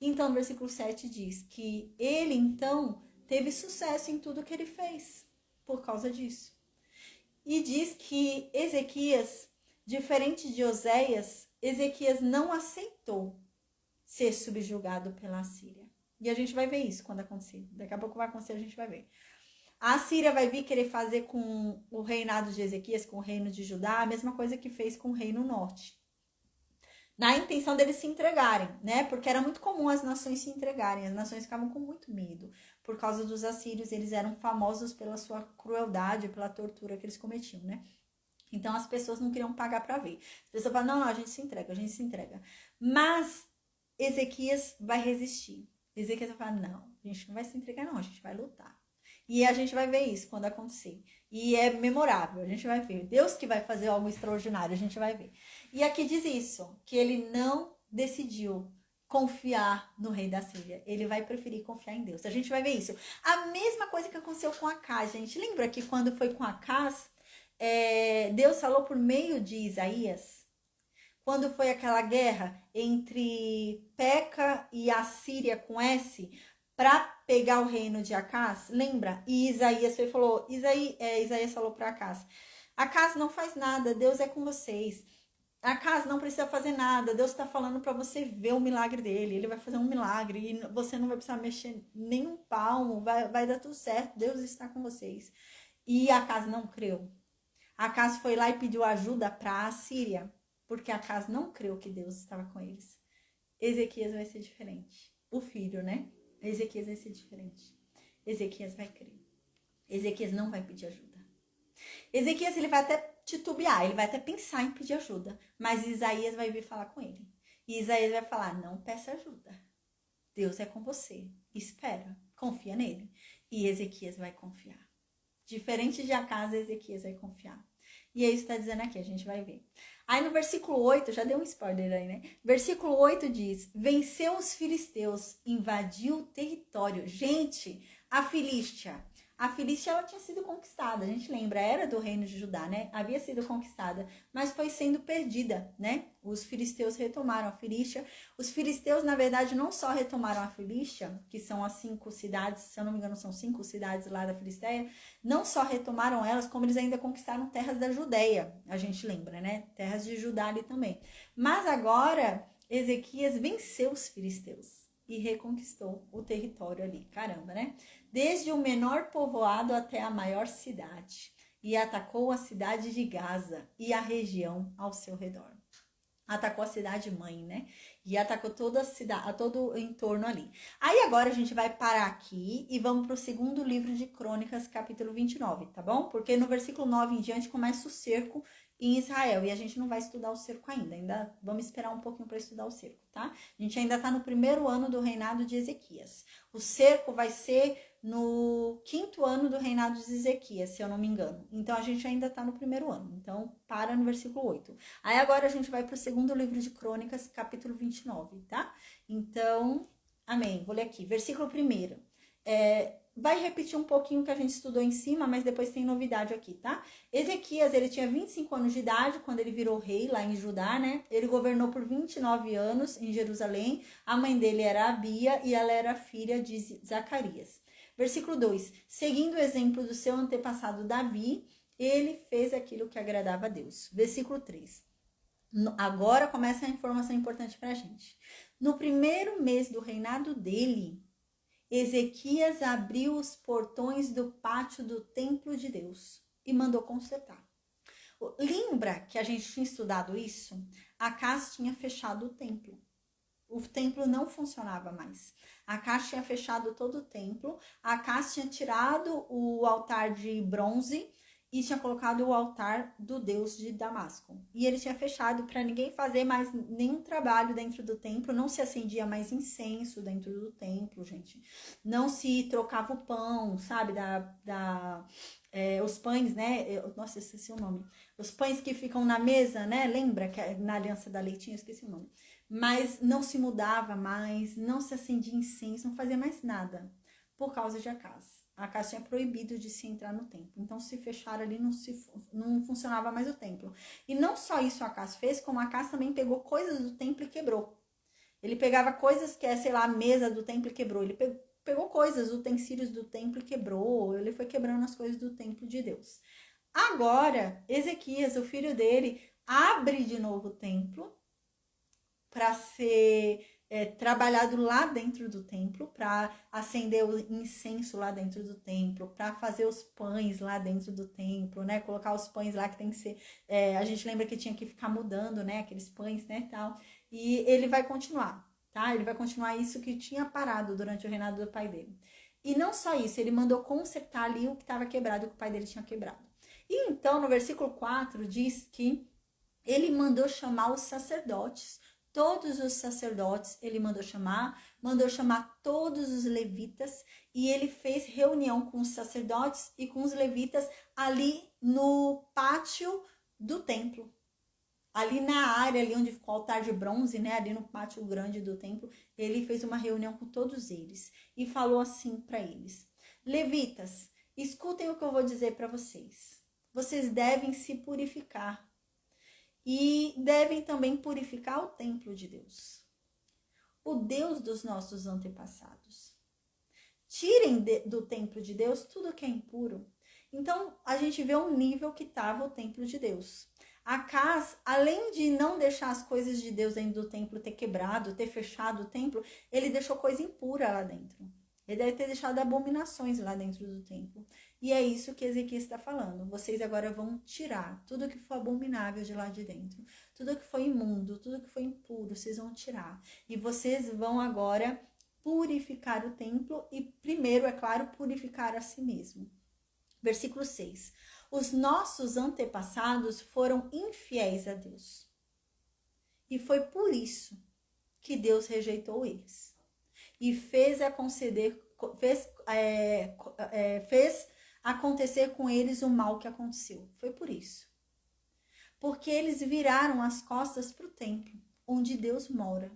Então, no versículo 7 diz que ele, então, teve sucesso em tudo que ele fez por causa disso. E diz que Ezequias, diferente de Oséias, Ezequias não aceitou ser subjugado pela Assíria. E a gente vai ver isso quando acontecer. Daqui a pouco vai acontecer, a gente vai ver. A Assíria vai vir querer fazer com o reinado de Ezequias, com o reino de Judá, a mesma coisa que fez com o reino norte. Na intenção deles se entregarem, né? Porque era muito comum as nações se entregarem. As nações ficavam com muito medo. Por causa dos assírios, eles eram famosos pela sua crueldade, pela tortura que eles cometiam, né? Então, as pessoas não queriam pagar para ver. As pessoas falam, não, a gente se entrega, a gente se entrega. Mas Ezequias vai resistir. Ezequias vai falar, não, a gente não vai se entregar não, a gente vai lutar. E a gente vai ver isso quando acontecer. E é memorável, a gente vai ver. Deus que vai fazer algo extraordinário, a gente vai ver. E aqui diz isso, que ele não decidiu confiar no rei da Síria. Ele vai preferir confiar em Deus. A gente vai ver isso. A mesma coisa que aconteceu com Acás, gente. Lembra que quando foi com Acás, Deus falou por meio de Isaías? Quando foi aquela guerra entre Peca e a Síria com S, para pegar o reino de Acás, lembra? E Isaías falou, Isaías falou para Acás, Acás não faz nada, Deus é com vocês. Acás não precisa fazer nada, Deus está falando para você ver o milagre dele, ele vai fazer um milagre e você não vai precisar mexer nem um palmo, vai dar tudo certo, Deus está com vocês. E Acás não creu. Acás foi lá e pediu ajuda para a Síria, porque Acás não creu que Deus estava com eles. Ezequias vai ser diferente. O filho, né? Ezequias vai ser diferente. Ezequias vai crer. Ezequias não vai pedir ajuda. Ezequias, ele vai até titubear, ele vai até pensar em pedir ajuda, mas Isaías vai vir falar com ele. E Isaías vai falar, não peça ajuda. Deus é com você. Espera, confia nele. E Ezequias vai confiar. Diferente de Acás, Ezequias vai confiar. E é isso que está dizendo aqui, a gente vai ver. Aí no versículo 8, já deu um spoiler aí, né? Versículo 8 diz, venceu os filisteus, invadiu o território. Gente, a Filístia ela tinha sido conquistada, a gente lembra, era do reino de Judá, né? Havia sido conquistada, mas foi sendo perdida, né? Os filisteus retomaram a Filístia. Os filisteus, na verdade, não só retomaram a Filístia, que são as 5 cidades, se eu não me engano, são 5 cidades lá da Filisteia, não só retomaram elas, como eles ainda conquistaram terras da Judéia, a gente lembra, né? Terras de Judá ali também. Mas agora, Ezequias venceu os filisteus e reconquistou o território ali. Caramba, né? Desde o menor povoado até a maior cidade. E atacou a cidade de Gaza e a região ao seu redor. Atacou a cidade mãe, né? E atacou toda a cidade, todo o entorno ali. Aí agora a gente vai parar aqui e vamos para o segundo livro de Crônicas, capítulo 29, tá bom? Porque no versículo 9 em diante começa o cerco em Israel. E a gente não vai estudar o cerco ainda vamos esperar um pouquinho para estudar o cerco, tá? A gente ainda está no primeiro ano do reinado de Ezequias. O cerco vai ser no 5º ano do reinado de Ezequias, se eu não me engano. Então a gente ainda está no primeiro ano. Então para no versículo 8. Aí agora a gente vai para o segundo livro de Crônicas, capítulo 29, tá? Então, amém. Vou ler aqui. Versículo 1. Vai repetir um pouquinho que a gente estudou em cima, mas depois tem novidade aqui, tá? Ezequias, ele tinha 25 anos de idade quando ele virou rei lá em Judá, né? Ele governou por 29 anos em Jerusalém. A mãe dele era Abia e ela era filha de Zacarias. Versículo 2. Seguindo o exemplo do seu antepassado Davi, ele fez aquilo que agradava a Deus. Versículo 3. Agora começa a informação importante pra gente. No primeiro mês do reinado dele, Ezequias abriu os portões do pátio do templo de Deus e mandou consertar. Lembra que a gente tinha estudado isso? Acas tinha fechado o templo. O templo não funcionava mais. Acas tinha fechado todo o templo. Acas tinha tirado o altar de bronze e tinha colocado o altar do Deus de Damasco. E ele tinha fechado para ninguém fazer mais nenhum trabalho dentro do templo. Não se acendia mais incenso dentro do templo, gente. Não se trocava o pão, sabe? Os pães, né? Nossa, eu esqueci o nome. Os pães que ficam na mesa, né? Lembra que na Aliança da Leitinha, eu esqueci o nome. Mas não se mudava mais, não se acendia incenso, não fazia mais nada. Por causa de Acas. Acas tinha proibido de se entrar no templo. Então, se fecharam ali, não funcionava mais o templo. E não só isso Acas fez, como Acas também pegou coisas do templo e quebrou. Ele pegava coisas que sei lá, a mesa do templo e quebrou. Ele pegou coisas, utensílios do templo e quebrou. Ele foi quebrando as coisas do templo de Deus. Agora, Ezequias, o filho dele, abre de novo o templo para ser trabalhado lá dentro do templo, para acender o incenso lá dentro do templo, para fazer os pães lá dentro do templo, né? Colocar os pães lá que tem que ser... a gente lembra que tinha que ficar mudando, né? Aqueles pães, né? Tal. E ele vai continuar, tá? Ele vai continuar isso que tinha parado durante o reinado do pai dele. E não só isso, ele mandou consertar ali o que estava quebrado, o que o pai dele tinha quebrado. E então, no versículo 4, diz que ele mandou chamar os sacerdotes. Todos os sacerdotes ele mandou chamar todos os levitas e ele fez reunião com os sacerdotes e com os levitas ali no pátio do templo. Ali na área ali onde ficou o altar de bronze, né, ali no pátio grande do templo, ele fez uma reunião com todos eles e falou assim para eles: Levitas, escutem o que eu vou dizer para vocês. Vocês devem se purificar. E devem também purificar o templo de Deus, o Deus dos nossos antepassados. Tirem do templo de Deus tudo que é impuro. Então, a gente vê o nível que estava o templo de Deus. Acas, além de não deixar as coisas de Deus dentro do templo, ter quebrado, ter fechado o templo, ele deixou coisa impura lá dentro. Ele deve ter deixado abominações lá dentro do templo. E é isso que Ezequias está falando. Vocês agora vão tirar tudo que for abominável de lá de dentro. Tudo que foi imundo, tudo que foi impuro, vocês vão tirar. E vocês vão agora purificar o templo e primeiro, é claro, purificar a si mesmo. Versículo 6. Os nossos antepassados foram infiéis a Deus. E foi por isso que Deus rejeitou eles. E fez acontecer com eles o mal que aconteceu. Foi por isso. Porque eles viraram as costas para o templo, onde Deus mora,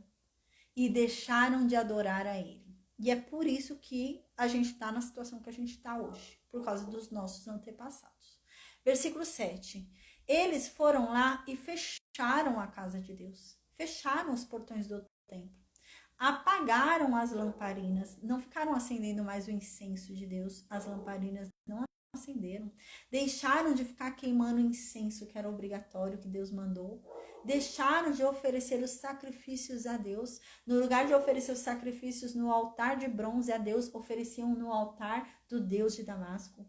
e deixaram de adorar a Ele. E é por isso que a gente está na situação que a gente está hoje, por causa dos nossos antepassados. Versículo 7. Eles foram lá e fecharam a casa de Deus. Fecharam os portões do templo. Apagaram as lamparinas, não ficaram acendendo mais o incenso de Deus, as lamparinas não acenderam, deixaram de ficar queimando o incenso que era obrigatório, que Deus mandou, deixaram de oferecer os sacrifícios a Deus, no lugar de oferecer os sacrifícios no altar de bronze a Deus, ofereciam no altar do Deus de Damasco.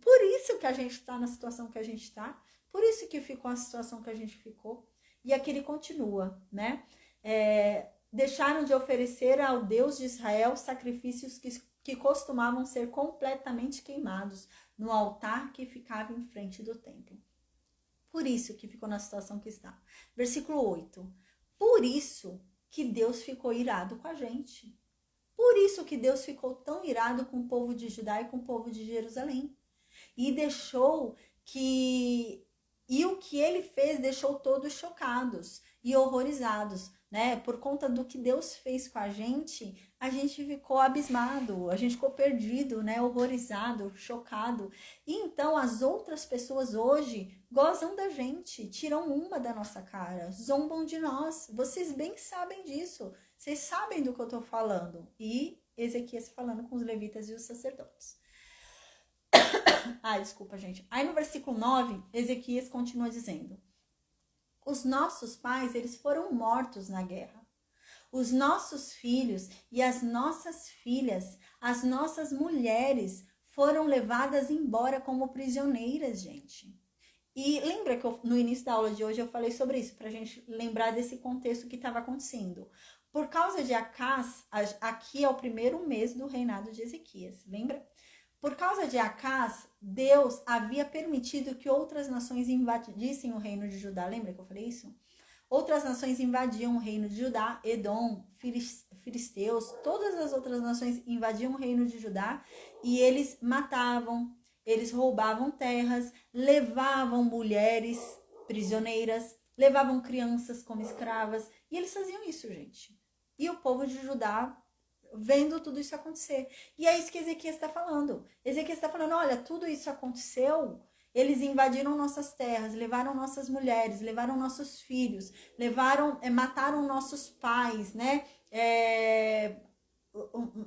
Por isso que a gente está na situação que a gente está, por isso que ficou a situação que a gente ficou, e aqui ele continua, né? Deixaram de oferecer ao Deus de Israel sacrifícios que costumavam ser completamente queimados no altar que ficava em frente do templo. Por isso que ficou na situação que está. Versículo 8. Por isso que Deus ficou irado com a gente. Por isso que Deus ficou tão irado com o povo de Judá e com o povo de Jerusalém. E deixou que... E o que ele fez deixou todos chocados e horrorizados, né? Por conta do que Deus fez com a gente ficou abismado, a gente ficou perdido, né? Horrorizado, chocado. E então as outras pessoas hoje gozam da gente, tiram uma da nossa cara, zombam de nós. Vocês bem sabem disso. Vocês sabem do que eu tô falando. E Ezequias falando com os levitas e os sacerdotes. Desculpa, gente. Aí no versículo 9, Ezequias continua dizendo: os nossos pais, eles foram mortos na guerra. Os nossos filhos e as nossas filhas, as nossas mulheres foram levadas embora como prisioneiras, gente. E lembra que no início da aula de hoje eu falei sobre isso, pra gente lembrar desse contexto que estava acontecendo. Por causa de Acás, aqui é o primeiro mês do reinado de Ezequias, lembra? Por causa de Acás, Deus havia permitido que outras nações invadissem o reino de Judá. Lembra que eu falei isso? Outras nações invadiam o reino de Judá, Edom, filisteus, todas as outras nações invadiam o reino de Judá e eles matavam, eles roubavam terras, levavam mulheres prisioneiras, levavam crianças como escravas e eles faziam isso, gente. E o povo de Judá vendo tudo isso acontecer. E é isso que Ezequias está falando. Ezequias está falando, olha, tudo isso aconteceu, eles invadiram nossas terras, levaram nossas mulheres, levaram nossos filhos, mataram nossos pais, né?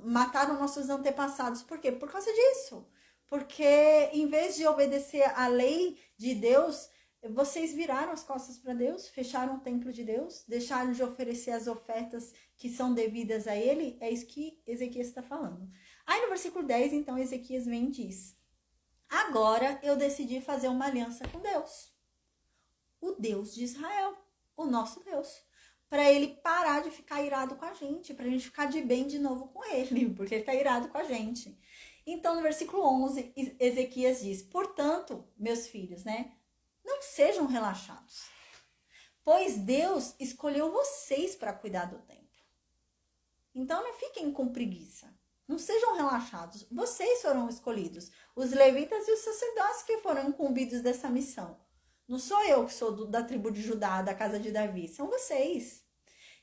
Mataram nossos antepassados. Por quê? Por causa disso. Porque em vez de obedecer à lei de Deus, vocês viraram as costas para Deus, fecharam o templo de Deus, deixaram de oferecer as ofertas que são devidas a ele. É isso que Ezequias está falando. Aí no versículo 10, então, Ezequias vem e diz: agora eu decidi fazer uma aliança com Deus, o Deus de Israel, o nosso Deus, para ele parar de ficar irado com a gente, para a gente ficar de bem de novo com ele, porque ele está irado com a gente. Então, no versículo 11, Ezequias diz: portanto, meus filhos, né, não sejam relaxados, pois Deus escolheu vocês para cuidar do templo. Então, não fiquem com preguiça. Não sejam relaxados. Vocês foram escolhidos. Os levitas e os sacerdotes que foram incumbidos dessa missão. Não sou eu que sou da tribo de Judá, da casa de Davi. São vocês.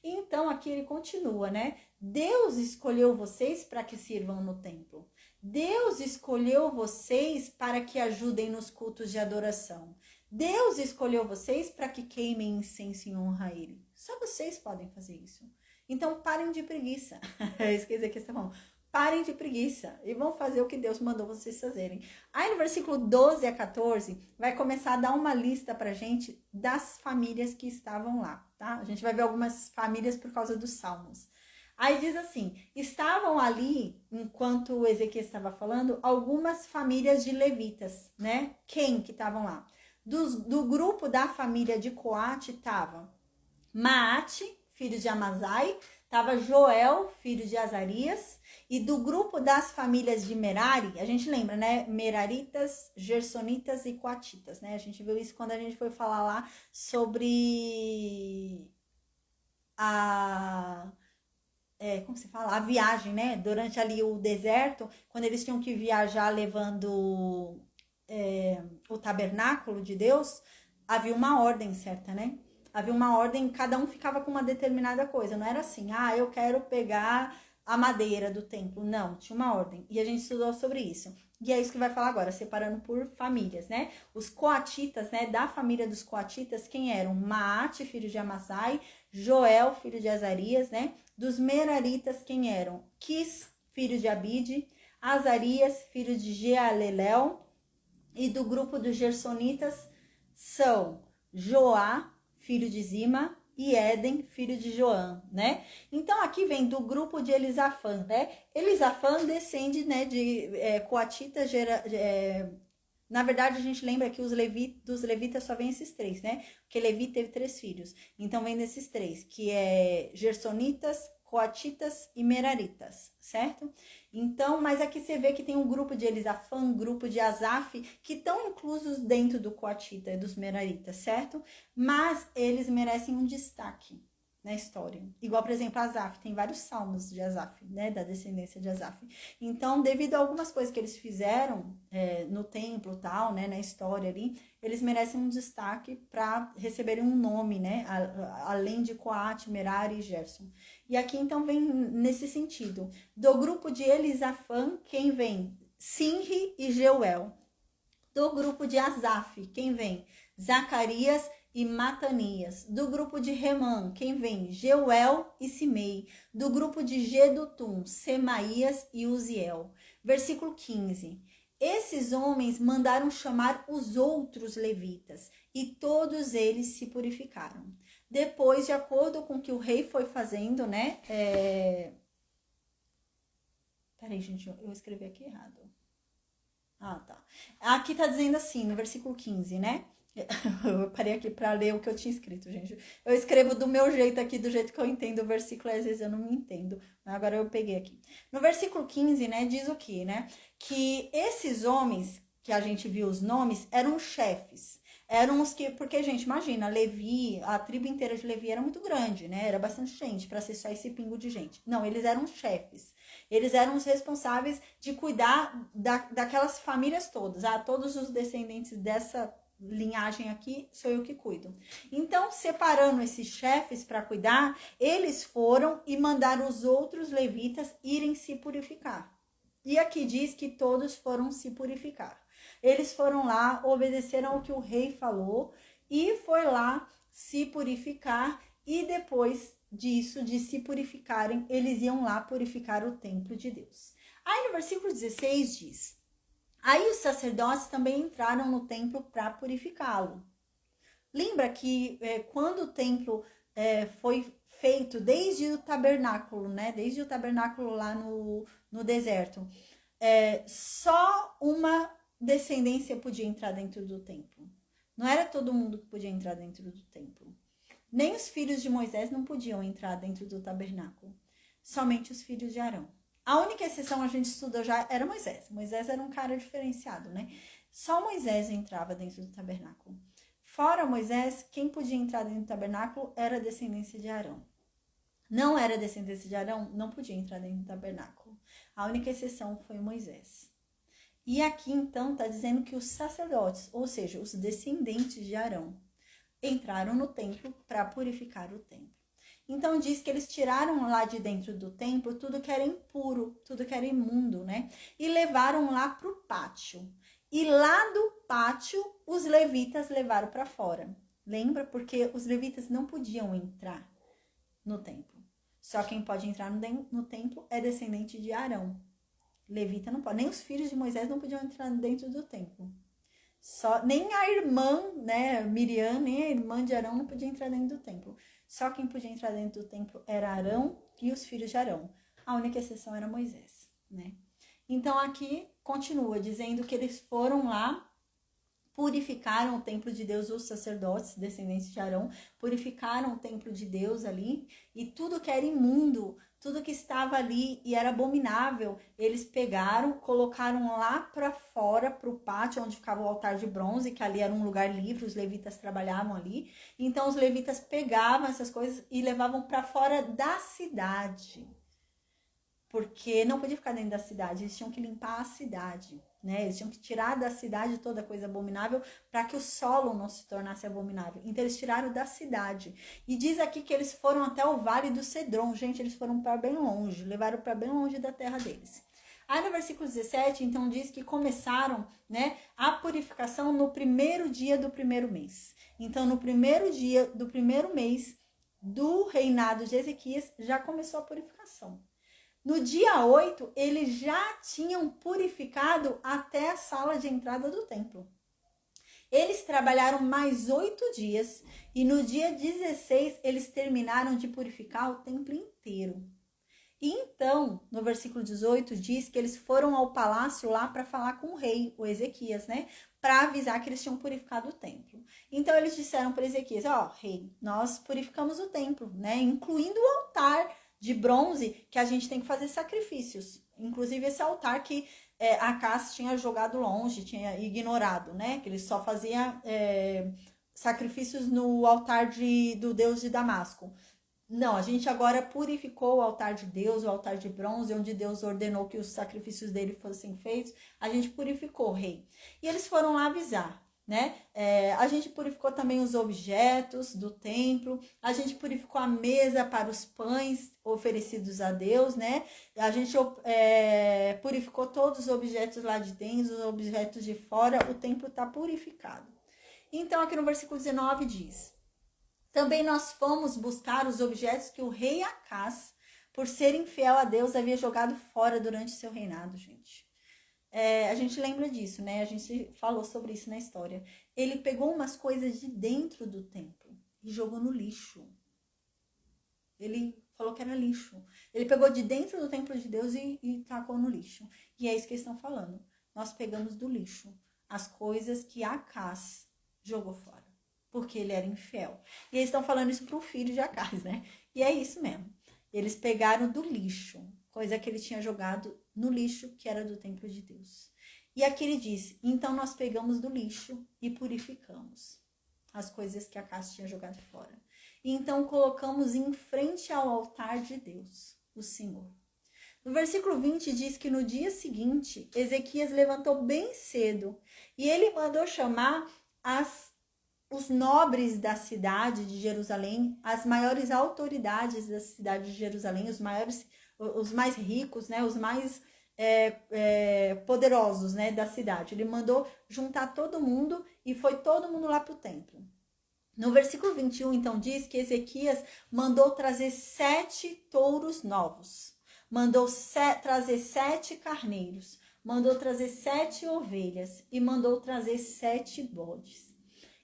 E então, aqui ele continua, né? Deus escolheu vocês para que sirvam no templo. Deus escolheu vocês para que ajudem nos cultos de adoração. Deus escolheu vocês para que queimem incenso em honra a ele. Só vocês podem fazer isso. Então, parem de preguiça. Esqueci aqui essa mão. Parem de preguiça e vão fazer o que Deus mandou vocês fazerem. Aí no versículo 12 a 14, vai começar a dar uma lista pra gente das famílias que estavam lá, tá? A gente vai ver algumas famílias por causa dos salmos. Aí diz assim, estavam ali, enquanto Ezequias estava falando, algumas famílias de levitas, né? Quem que estavam lá? Do grupo da família de Coate estavam Maate, filho de Amazai, estava Joel, filho de Azarias, e do grupo das famílias de Merari, a gente lembra, né? Meraritas, Gersonitas e Coatitas, né? A gente viu isso quando a gente foi falar lá sobre como se fala? A viagem, né? Durante ali o deserto, quando eles tinham que viajar levando o tabernáculo de Deus, havia uma ordem certa, né? Havia uma ordem, cada um ficava com uma determinada coisa. Não era assim, eu quero pegar a madeira do templo. Não, tinha uma ordem. E a gente estudou sobre isso. E é isso que vai falar agora, separando por famílias, né? Os coatitas, né? Da família dos coatitas, quem eram? Maate, filho de Amasai, Joel, filho de Azarias, né? Dos meraritas, quem eram? Quis, filho de Abide, Azarias, filho de Jealelel. E do grupo dos gersonitas são Joá, filho de Zima, e Éden, filho de Joã, né? Então, aqui vem do grupo de Elisafã, né? Elisafã descende, né, de coatitas, na verdade, a gente lembra que dos levitas só vem esses três, né? Porque Levi teve 3 filhos. Então, vem desses 3, que é gersonitas, coatitas e meraritas, certo? Então, mas aqui você vê que tem um grupo de Elisafã, um grupo de Asaf, que estão inclusos dentro do coatita e dos meraritas, certo? Mas eles merecem um destaque na história. Igual, por exemplo, Asaf, tem vários salmos de Asaf, né, da descendência de Asaf. Então, devido a algumas coisas que eles fizeram no templo tal, né, na história ali, eles merecem um destaque para receberem um nome, né, além de Coate, Merari e Gerson. E aqui, então, vem nesse sentido. Do grupo de Elisafã, quem vem? Sinri e Jeuel. Do grupo de Asaf, quem vem? Zacarias e Matanias. Do grupo de Remã, quem vem? Jeuel e Simei. Do grupo de Gedutum, Semaías e Uziel. Versículo 15. Esses homens mandaram chamar os outros levitas, e todos eles se purificaram. Depois, de acordo com o que o rei foi fazendo, né? Peraí, gente, eu escrevi aqui errado. Ah, tá. Aqui tá dizendo assim, no versículo 15, né? Eu parei aqui para ler o que eu tinha escrito, gente. Eu escrevo do meu jeito aqui, do jeito que eu entendo o versículo, e às vezes eu não me entendo. Mas agora eu peguei aqui. No versículo 15, né, diz o quê, né? Que esses homens, que a gente viu os nomes, eram chefes. Eram os que, porque, gente, imagina, Levi, a tribo inteira de Levi era muito grande, né? Era bastante gente para ser só esse pingo de gente. Não, eles eram chefes. Eles eram os responsáveis de cuidar daquelas famílias todas. Ah, todos os descendentes dessa linhagem aqui, sou eu que cuido. Então, separando esses chefes para cuidar, eles foram e mandaram os outros levitas irem se purificar. E aqui diz que todos foram se purificar. Eles foram lá, obedeceram ao que o rei falou e foi lá se purificar, e depois disso, de se purificarem, eles iam lá purificar o templo de Deus. Aí no versículo 16 diz: aí os sacerdotes também entraram no templo para purificá-lo. Lembra que quando o templo foi feito desde o tabernáculo, né? Desde o tabernáculo lá no deserto, só uma descendência podia entrar dentro do templo. Não era todo mundo que podia entrar dentro do templo. Nem os filhos de Moisés não podiam entrar dentro do tabernáculo. Somente os filhos de Arão. A única exceção a gente estudou já era Moisés. Moisés era um cara diferenciado, né? Só Moisés entrava dentro do tabernáculo. Fora Moisés, quem podia entrar dentro do tabernáculo era a descendência de Arão. Não era descendência de Arão, não podia entrar dentro do tabernáculo. A única exceção foi Moisés. E aqui, então, está dizendo que os sacerdotes, ou seja, os descendentes de Arão, entraram no templo para purificar o templo. Então, diz que eles tiraram lá de dentro do templo tudo que era impuro, tudo que era imundo, né? E levaram lá para o pátio. E lá do pátio, os levitas levaram para fora. Lembra? Porque os levitas não podiam entrar no templo. Só quem pode entrar no templo é descendente de Arão. Levita não pode. Nem os filhos de Moisés não podiam entrar dentro do templo. Nem a irmã, né, Miriam, nem a irmã de Arão não podia entrar dentro do templo. Só quem podia entrar dentro do templo era Arão e os filhos de Arão. A única exceção era Moisés, né? Então aqui continua dizendo que eles foram lá, purificaram o templo de Deus, os sacerdotes, descendentes de Arão, purificaram o templo de Deus ali, e tudo que era imundo, tudo que estava ali e era abominável, eles pegaram, colocaram lá para fora, para o pátio onde ficava o altar de bronze, que ali era um lugar livre, os levitas trabalhavam ali. Então os levitas pegavam essas coisas e levavam para fora da cidade, porque não podia ficar dentro da cidade, eles tinham que limpar a cidade, né? Eles tinham que tirar da cidade toda coisa abominável para que o solo não se tornasse abominável. Então eles tiraram da cidade. E diz aqui que eles foram até o Vale do Cedron. Gente, eles foram para bem longe, levaram para bem longe da terra deles. Aí no versículo 17, então diz que começaram, né, a purificação no primeiro dia do primeiro mês. Então no primeiro dia do primeiro mês do reinado de Ezequias já começou a purificação. No dia 8, eles já tinham purificado até a sala de entrada do templo. Eles trabalharam mais 8 dias e no dia 16 eles terminaram de purificar o templo inteiro. E então, no versículo 18, diz que eles foram ao palácio lá para falar com o rei, o Ezequias, né? Para avisar que eles tinham purificado o templo. Então eles disseram para Ezequias: ó, rei, nós purificamos o templo, né? Incluindo o altar de bronze que a gente tem que fazer sacrifícios. Inclusive esse altar que Acás tinha jogado longe, tinha ignorado, né? Que ele só fazia sacrifícios no altar do Deus de Damasco. Não, a gente agora purificou o altar de Deus, o altar de bronze, onde Deus ordenou que os sacrifícios dele fossem feitos. A gente purificou o rei. E eles foram lá avisar, né? A gente purificou também os objetos do templo. A gente purificou a mesa para os pães oferecidos a Deus, né? A gente purificou todos os objetos lá de dentro, os objetos de fora. O templo está purificado. Então, aqui no versículo 19 diz: também nós fomos buscar os objetos que o rei Acás, por ser infiel a Deus, havia jogado fora durante seu reinado, gente. A gente lembra disso, né? A gente falou sobre isso na história. Ele pegou umas coisas de dentro do templo e jogou no lixo. Ele falou que era lixo. Ele pegou de dentro do templo de Deus e tacou no lixo. E é isso que eles estão falando. Nós pegamos do lixo as coisas que Acás jogou fora, porque ele era infiel. E eles estão falando isso para o filho de Acás, né? E é isso mesmo. Eles pegaram do lixo, coisa que ele tinha jogado no lixo, que era do templo de Deus. E aqui ele diz: então nós pegamos do lixo e purificamos as coisas que Acás tinha jogado fora. E então colocamos em frente ao altar de Deus, o Senhor. No versículo 20 diz que no dia seguinte, Ezequias levantou bem cedo e ele mandou chamar os nobres da cidade de Jerusalém, as maiores autoridades da cidade de Jerusalém, os mais ricos, né, os mais poderosos, né, da cidade. Ele mandou juntar todo mundo e foi todo mundo lá para o templo. No versículo 21, então, diz que Ezequias mandou trazer 7 touros novos, mandou trazer 7 carneiros, mandou trazer 7 ovelhas e mandou trazer 7 bodes.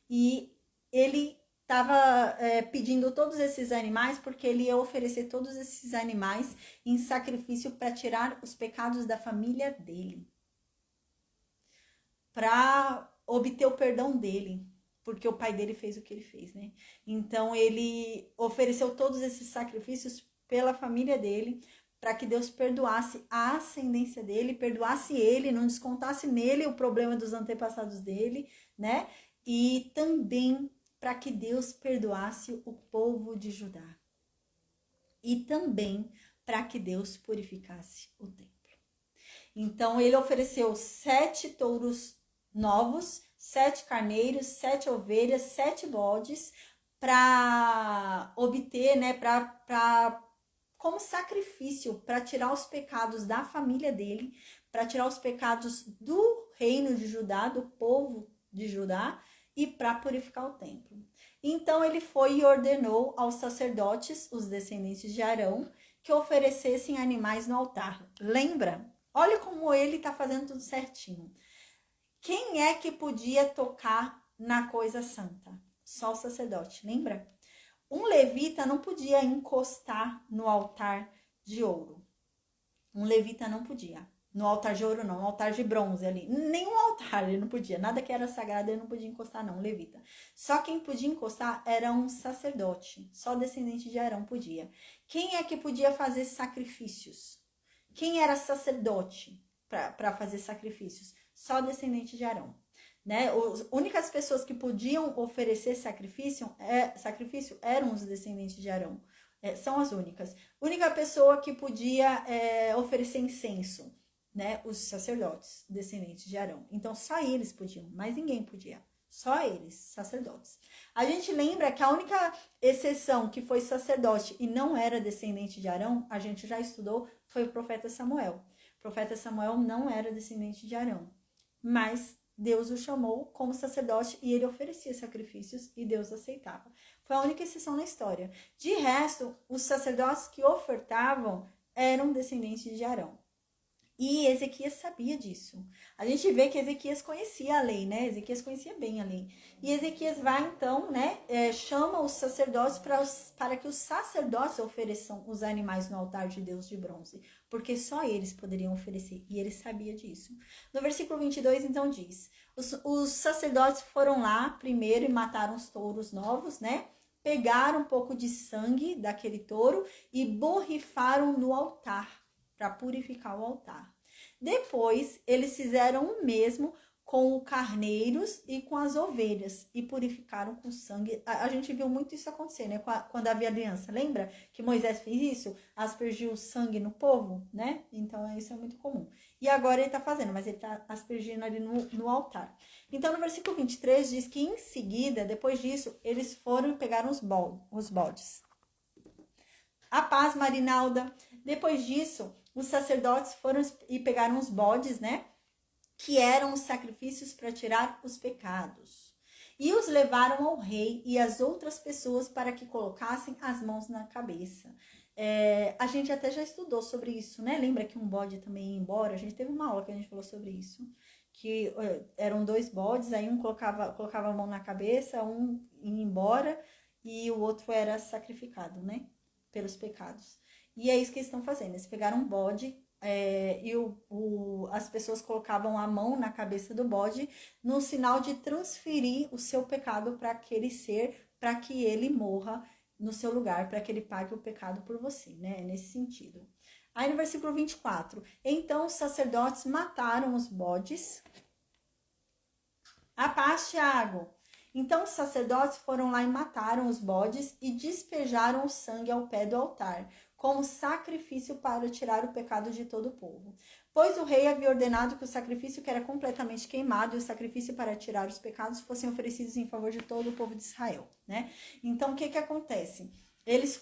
E ele estava pedindo todos esses animais porque ele ia oferecer todos esses animais em sacrifício para tirar os pecados da família dele, para obter o perdão dele, porque o pai dele fez o que ele fez, né? Então ele ofereceu todos esses sacrifícios pela família dele, para que Deus perdoasse a ascendência dele, perdoasse ele, não descontasse nele o problema dos antepassados dele, né? E também para que Deus perdoasse o povo de Judá. E também para que Deus purificasse o templo. Então ele ofereceu 7 touros novos, 7 carneiros, 7 ovelhas, 7 bodes, para obter, né, como sacrifício, para tirar os pecados da família dele, para tirar os pecados do reino de Judá, do povo de Judá, e para purificar o templo. Então ele foi e ordenou aos sacerdotes, os descendentes de Arão, que oferecessem animais no altar. Lembra? Olha como ele está fazendo tudo certinho. Quem é que podia tocar na coisa santa? Só o sacerdote, lembra? Um levita não podia encostar no altar de ouro. Um levita não podia. No altar de ouro não, no altar de bronze ali. Nenhum altar ele não podia. Nada que era sagrado ele não podia encostar não, levita. Só quem podia encostar era um sacerdote. Só descendente de Arão podia. Quem é que podia fazer sacrifícios? Quem era sacerdote para fazer sacrifícios? Só descendente de Arão. Né? As únicas pessoas que podiam oferecer sacrifício eram os descendentes de Arão. São as únicas. Única pessoa que podia oferecer incenso, né? Os sacerdotes, descendentes de Arão. Então só eles podiam, mas ninguém podia. Só eles, sacerdotes. A gente lembra que a única exceção que foi sacerdote e não era descendente de Arão, a gente já estudou, foi o profeta Samuel. O profeta Samuel não era descendente de Arão, mas Deus o chamou como sacerdote e ele oferecia sacrifícios e Deus aceitava. Foi a única exceção na história. De resto, os sacerdotes que ofertavam eram descendentes de Arão. E Ezequias sabia disso. A gente vê que Ezequias conhecia a lei, né? Ezequias conhecia bem a lei. E Ezequias vai então, né? Chama os sacerdotes para que os sacerdotes ofereçam os animais no altar de Deus de bronze. Porque só eles poderiam oferecer. E ele sabia disso. No versículo 22, então, diz: os sacerdotes foram lá primeiro e mataram os touros novos, né? pegaram um pouco de sangue daquele touro e borrifaram no altar, para purificar o altar. Depois, eles fizeram o mesmo com os carneiros e com as ovelhas e purificaram com sangue. A gente viu muito isso acontecer, né? Quando havia aliança. Lembra que Moisés fez isso? Aspergiu sangue no povo, né? Então, isso é muito comum. E agora ele está fazendo, mas ele está aspergindo ali no altar. Então, no versículo 23 diz que em seguida, depois disso, eles foram e pegaram os bodes. A paz, Marinalda. Depois disso, os sacerdotes foram e pegaram os bodes, né? Que eram os sacrifícios para tirar os pecados. E os levaram ao rei e às outras pessoas para que colocassem as mãos na cabeça. A gente até já estudou sobre isso, né? Lembra que um bode também ia embora? A gente teve uma aula que a gente falou sobre isso. Que eram 2 bodes, aí um colocava a mão na cabeça, um ia embora e o outro era sacrificado, né? Pelos pecados. E é isso que eles estão fazendo. Eles pegaram um bode e as pessoas colocavam a mão na cabeça do bode no sinal de transferir o seu pecado para aquele ser, para que ele morra no seu lugar, para que ele pague o pecado por você, né? Nesse sentido. Aí no versículo 24, então os sacerdotes mataram os bodes. A paz, Tiago. Então os sacerdotes foram lá e mataram os bodes e despejaram o sangue ao pé do altar, como sacrifício para tirar o pecado de todo o povo. Pois o rei havia ordenado que o sacrifício que era completamente queimado e o sacrifício para tirar os pecados fossem oferecidos em favor de todo o povo de Israel, né? Então o que acontece? Eles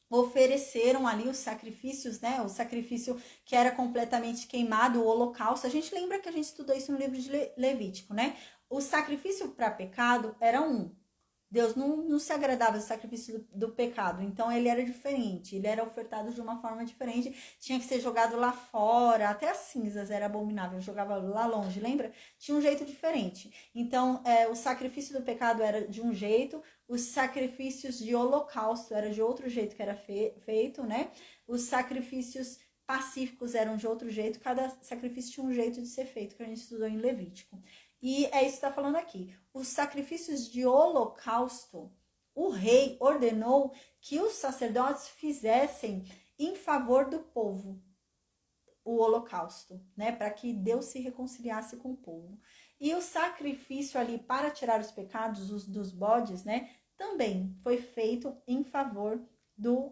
ofereceram ali os sacrifícios, né? O sacrifício que era completamente queimado, o holocausto. A gente lembra que a gente estudou isso no livro de Levítico, né? O sacrifício para pecado era um. Deus não se agradava do sacrifício do pecado, então ele era diferente, ele era ofertado de uma forma diferente, tinha que ser jogado lá fora, até as cinzas era abominável, jogava lá longe, lembra? Tinha um jeito diferente. Então, o sacrifício do pecado era de um jeito, os sacrifícios de holocausto era de outro jeito que era feito, né? Os sacrifícios pacíficos eram de outro jeito, cada sacrifício tinha um jeito de ser feito, que a gente estudou em Levítico. E é isso que está falando aqui. Os sacrifícios de holocausto, o rei ordenou que os sacerdotes fizessem em favor do povo o holocausto, né? Para que Deus se reconciliasse com o povo. E o sacrifício ali para tirar os pecados dos bodes, né? Também foi feito em favor do...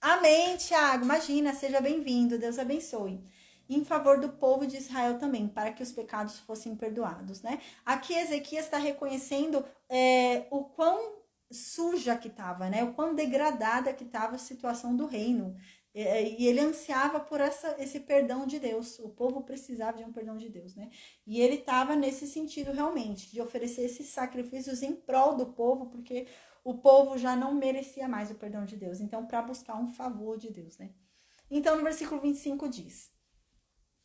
Amém, Tiago. Imagina, seja bem-vindo. Deus abençoe. Em favor do povo de Israel também, para que os pecados fossem perdoados, né? Aqui Ezequias está reconhecendo o quão suja que estava, né? O quão degradada que estava a situação do reino. E ele ansiava por esse perdão de Deus. O povo precisava de um perdão de Deus, né? E ele estava nesse sentido realmente, de oferecer esses sacrifícios em prol do povo, porque o povo já não merecia mais o perdão de Deus. Então, para buscar um favor de Deus, né? Então, no versículo 25 diz: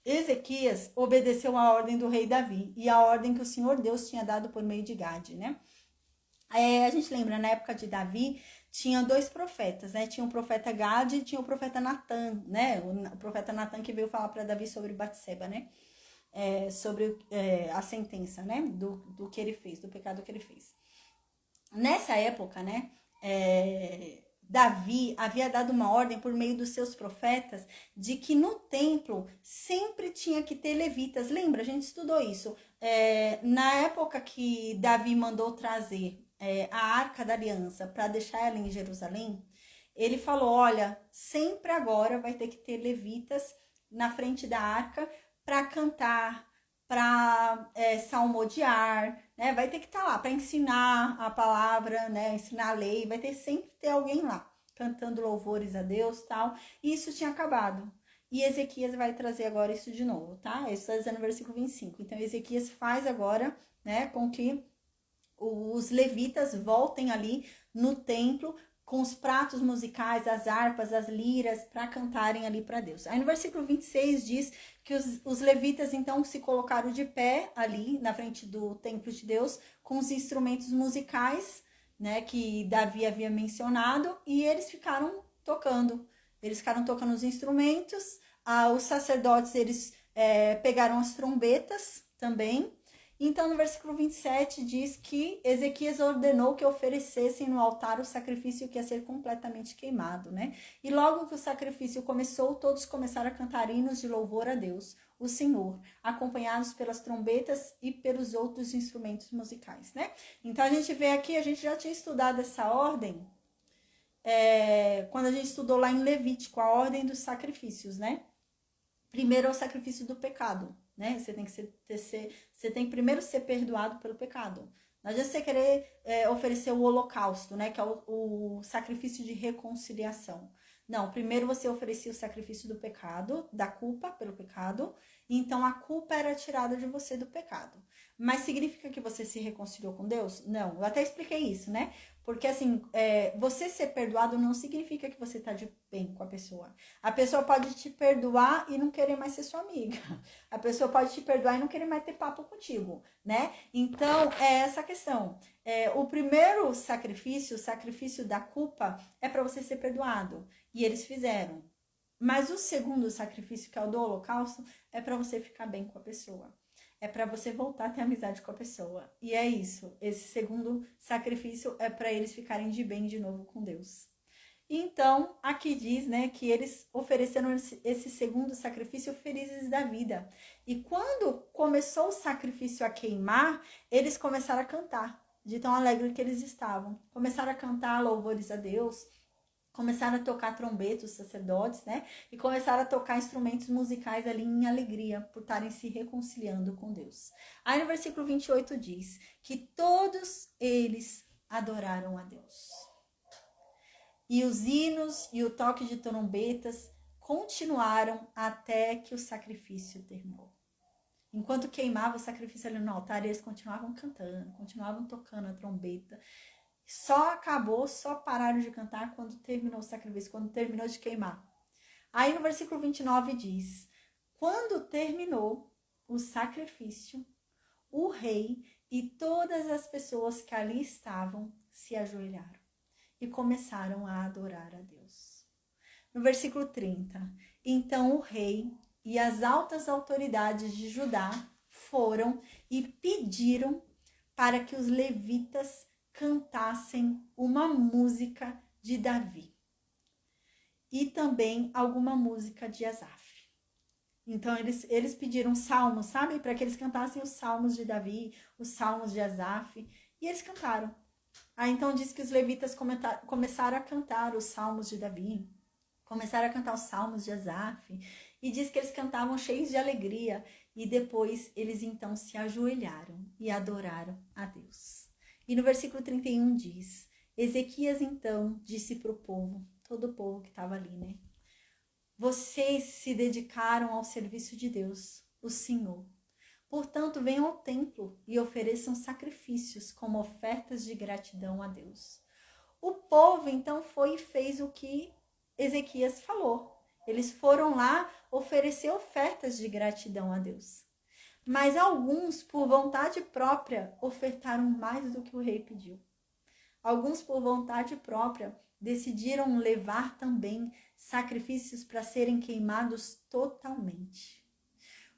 Ezequias obedeceu a ordem do rei Davi e a ordem que o Senhor Deus tinha dado por meio de Gade, né? A gente lembra, na época de Davi, tinha 2 profetas, né? Tinha o profeta Gade e tinha o profeta Natan, né? O profeta Natan que veio falar para Davi sobre Batseba, né? Sobre a sentença, né? Do que ele fez, do pecado que ele fez. Nessa época, né? Davi havia dado uma ordem por meio dos seus profetas de que no templo sempre tinha que ter levitas. Lembra? A gente estudou isso. Na época que Davi mandou trazer a Arca da Aliança para deixar ela em Jerusalém, ele falou, olha, sempre agora vai ter que ter levitas na frente da arca para cantar, para salmodiar, né? Vai ter que estar lá para ensinar a palavra, né? Ensinar a lei, vai ter sempre ter alguém lá cantando louvores a Deus, tal. E isso tinha acabado. E Ezequias vai trazer agora isso de novo, tá? Isso está dizendo no versículo 25. Então Ezequias faz agora, né, com que os levitas voltem ali no templo com os pratos musicais, as harpas, as liras, para cantarem ali para Deus. Aí no versículo 26 diz que os levitas então se colocaram de pé ali na frente do templo de Deus com os instrumentos musicais, né, que Davi havia mencionado, e eles ficaram tocando. Eles ficaram tocando os instrumentos. Os sacerdotes, eles pegaram as trombetas também, Então, no versículo 27 diz que Ezequias ordenou que oferecessem no altar o sacrifício que ia ser completamente queimado, né? E logo que o sacrifício começou, todos começaram a cantar hinos de louvor a Deus, o Senhor, acompanhados pelas trombetas e pelos outros instrumentos musicais, né? Então, a gente vê aqui, a gente já tinha estudado essa ordem, quando a gente estudou lá em Levítico, a ordem dos sacrifícios, né? Primeiro é o sacrifício do pecado, né? Você tem que primeiro ser perdoado pelo pecado. Não adianta você querer oferecer o holocausto, né? Que é o sacrifício de reconciliação. Não, primeiro você oferecia o sacrifício do pecado, da culpa pelo pecado, e então a culpa era tirada de você do pecado. Mas significa que você se reconciliou com Deus? Não, eu até expliquei isso, né? Porque assim, você ser perdoado não significa que você tá de bem com a pessoa. A pessoa pode te perdoar e não querer mais ser sua amiga. A pessoa pode te perdoar e não querer mais ter papo contigo, né? Então, é essa questão. O primeiro sacrifício, o sacrifício da culpa, é para você ser perdoado. E eles fizeram. Mas o segundo sacrifício, que é o do holocausto, é para você ficar bem com a pessoa. É para você voltar a ter amizade com a pessoa. E é isso. Esse segundo sacrifício é para eles ficarem de bem de novo com Deus. Então, aqui diz, né, que eles ofereceram esse segundo sacrifício felizes da vida. E quando começou o sacrifício a queimar, eles começaram a cantar, de tão alegre que eles estavam. Começaram a cantar louvores a Deus, começaram a tocar trombetas, os sacerdotes, né? E começaram a tocar instrumentos musicais ali em alegria, por estarem se reconciliando com Deus. Aí no versículo 28 diz que todos eles adoraram a Deus. E os hinos e o toque de trombetas continuaram até que o sacrifício terminou. Enquanto queimava o sacrifício ali no altar, eles continuavam cantando, continuavam tocando a trombeta. Só acabou, só pararam de cantar quando terminou o sacrifício, quando terminou de queimar. Aí no versículo 29 diz: quando terminou o sacrifício, o rei e todas as pessoas que ali estavam se ajoelharam e começaram a adorar a Deus. No versículo 30, então o rei e as altas autoridades de Judá foram e pediram para que os levitas cantassem uma música de Davi e também alguma música de Asaf. Então eles pediram salmos, sabe? Para que eles cantassem os salmos de Davi, os salmos de Asaf, e eles cantaram. Aí então diz que os levitas começaram a cantar os salmos de Davi, começaram a cantar os salmos de Asaf, e diz que eles cantavam cheios de alegria, e depois eles então se ajoelharam e adoraram a Deus. E no versículo 31 diz: Ezequias então disse para o povo, todo o povo que estava ali, né? Vocês se dedicaram ao serviço de Deus, o Senhor. Portanto, venham ao templo e ofereçam sacrifícios como ofertas de gratidão a Deus. O povo então foi e fez o que Ezequias falou. Eles foram lá oferecer ofertas de gratidão a Deus. Mas alguns, por vontade própria, ofertaram mais do que o rei pediu. Alguns, por vontade própria, decidiram levar também sacrifícios para serem queimados totalmente.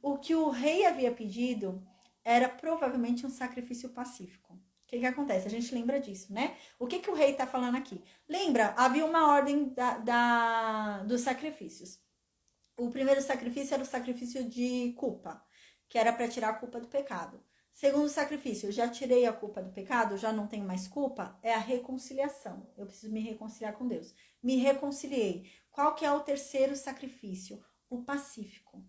O que o rei havia pedido era provavelmente um sacrifício pacífico. O que acontece? A gente lembra disso, né? O que o rei está falando aqui? Lembra, havia uma ordem dos sacrifícios. O primeiro sacrifício era o sacrifício de culpa, que era para tirar a culpa do pecado. Segundo sacrifício, eu já tirei a culpa do pecado, já não tenho mais culpa, é a reconciliação. Eu preciso me reconciliar com Deus. Me reconciliei. Qual que é o terceiro sacrifício? O pacífico.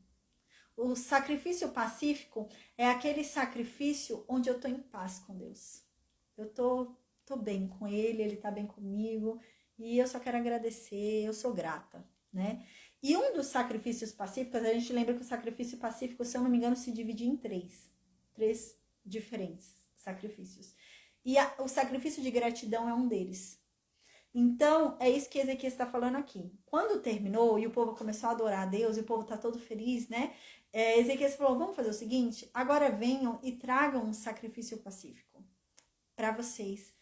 O sacrifício pacífico é aquele sacrifício onde eu tô em paz com Deus. Eu tô bem com Ele tá bem comigo e eu só quero agradecer, eu sou grata, né? E um dos sacrifícios pacíficos, a gente lembra que o sacrifício pacífico, se eu não me engano, se divide em três diferentes sacrifícios. E o sacrifício de gratidão é um deles. Então, é isso que Ezequias está falando aqui. Quando terminou e o povo começou a adorar a Deus, e o povo está todo feliz, né? Ezequias falou, vamos fazer o seguinte, agora venham e tragam um sacrifício pacífico para vocês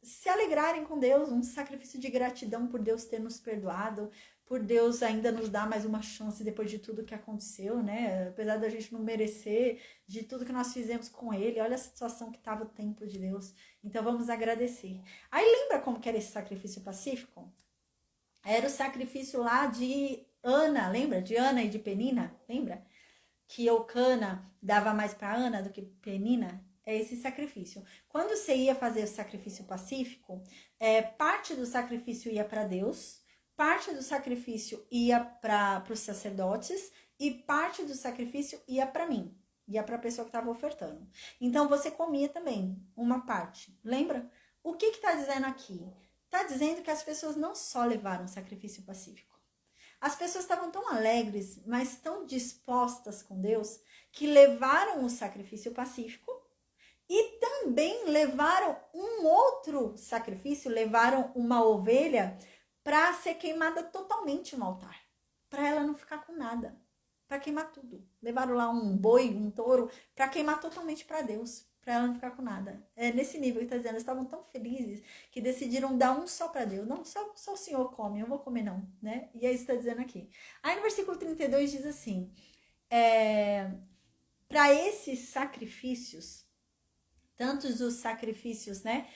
se alegrarem com Deus, um sacrifício de gratidão por Deus ter nos perdoado, por Deus ainda nos dar mais uma chance depois de tudo que aconteceu, né? Apesar da gente não merecer, de tudo que nós fizemos com ele, olha a situação que estava o templo de Deus. Então vamos agradecer. Aí lembra como que era esse sacrifício pacífico? Era o sacrifício lá de Ana, lembra? De Ana e de Penina, lembra? Que Eucana dava mais para Ana do que Penina? É esse sacrifício. Quando você ia fazer o sacrifício pacífico, parte do sacrifício ia para Deus, parte do sacrifício ia para os sacerdotes e parte do sacrifício ia para mim, ia para a pessoa que estava ofertando. Então você comia também uma parte. Lembra? O que está dizendo aqui? Está dizendo que as pessoas não só levaram o sacrifício pacífico. As pessoas estavam tão alegres, mas tão dispostas com Deus, que levaram o sacrifício pacífico e também levaram um outro sacrifício, levaram uma ovelha para ser queimada totalmente no altar, para ela não ficar com nada, para queimar tudo. Levaram lá um boi, um touro, para queimar totalmente para Deus, para ela não ficar com nada. É nesse nível que está dizendo, eles estavam tão felizes que decidiram dar um só para Deus. Não, só o Senhor come, eu não vou comer não, né? E é isso que está dizendo aqui. Aí no versículo 32 diz assim, para esses sacrifícios, tantos os sacrifícios, né,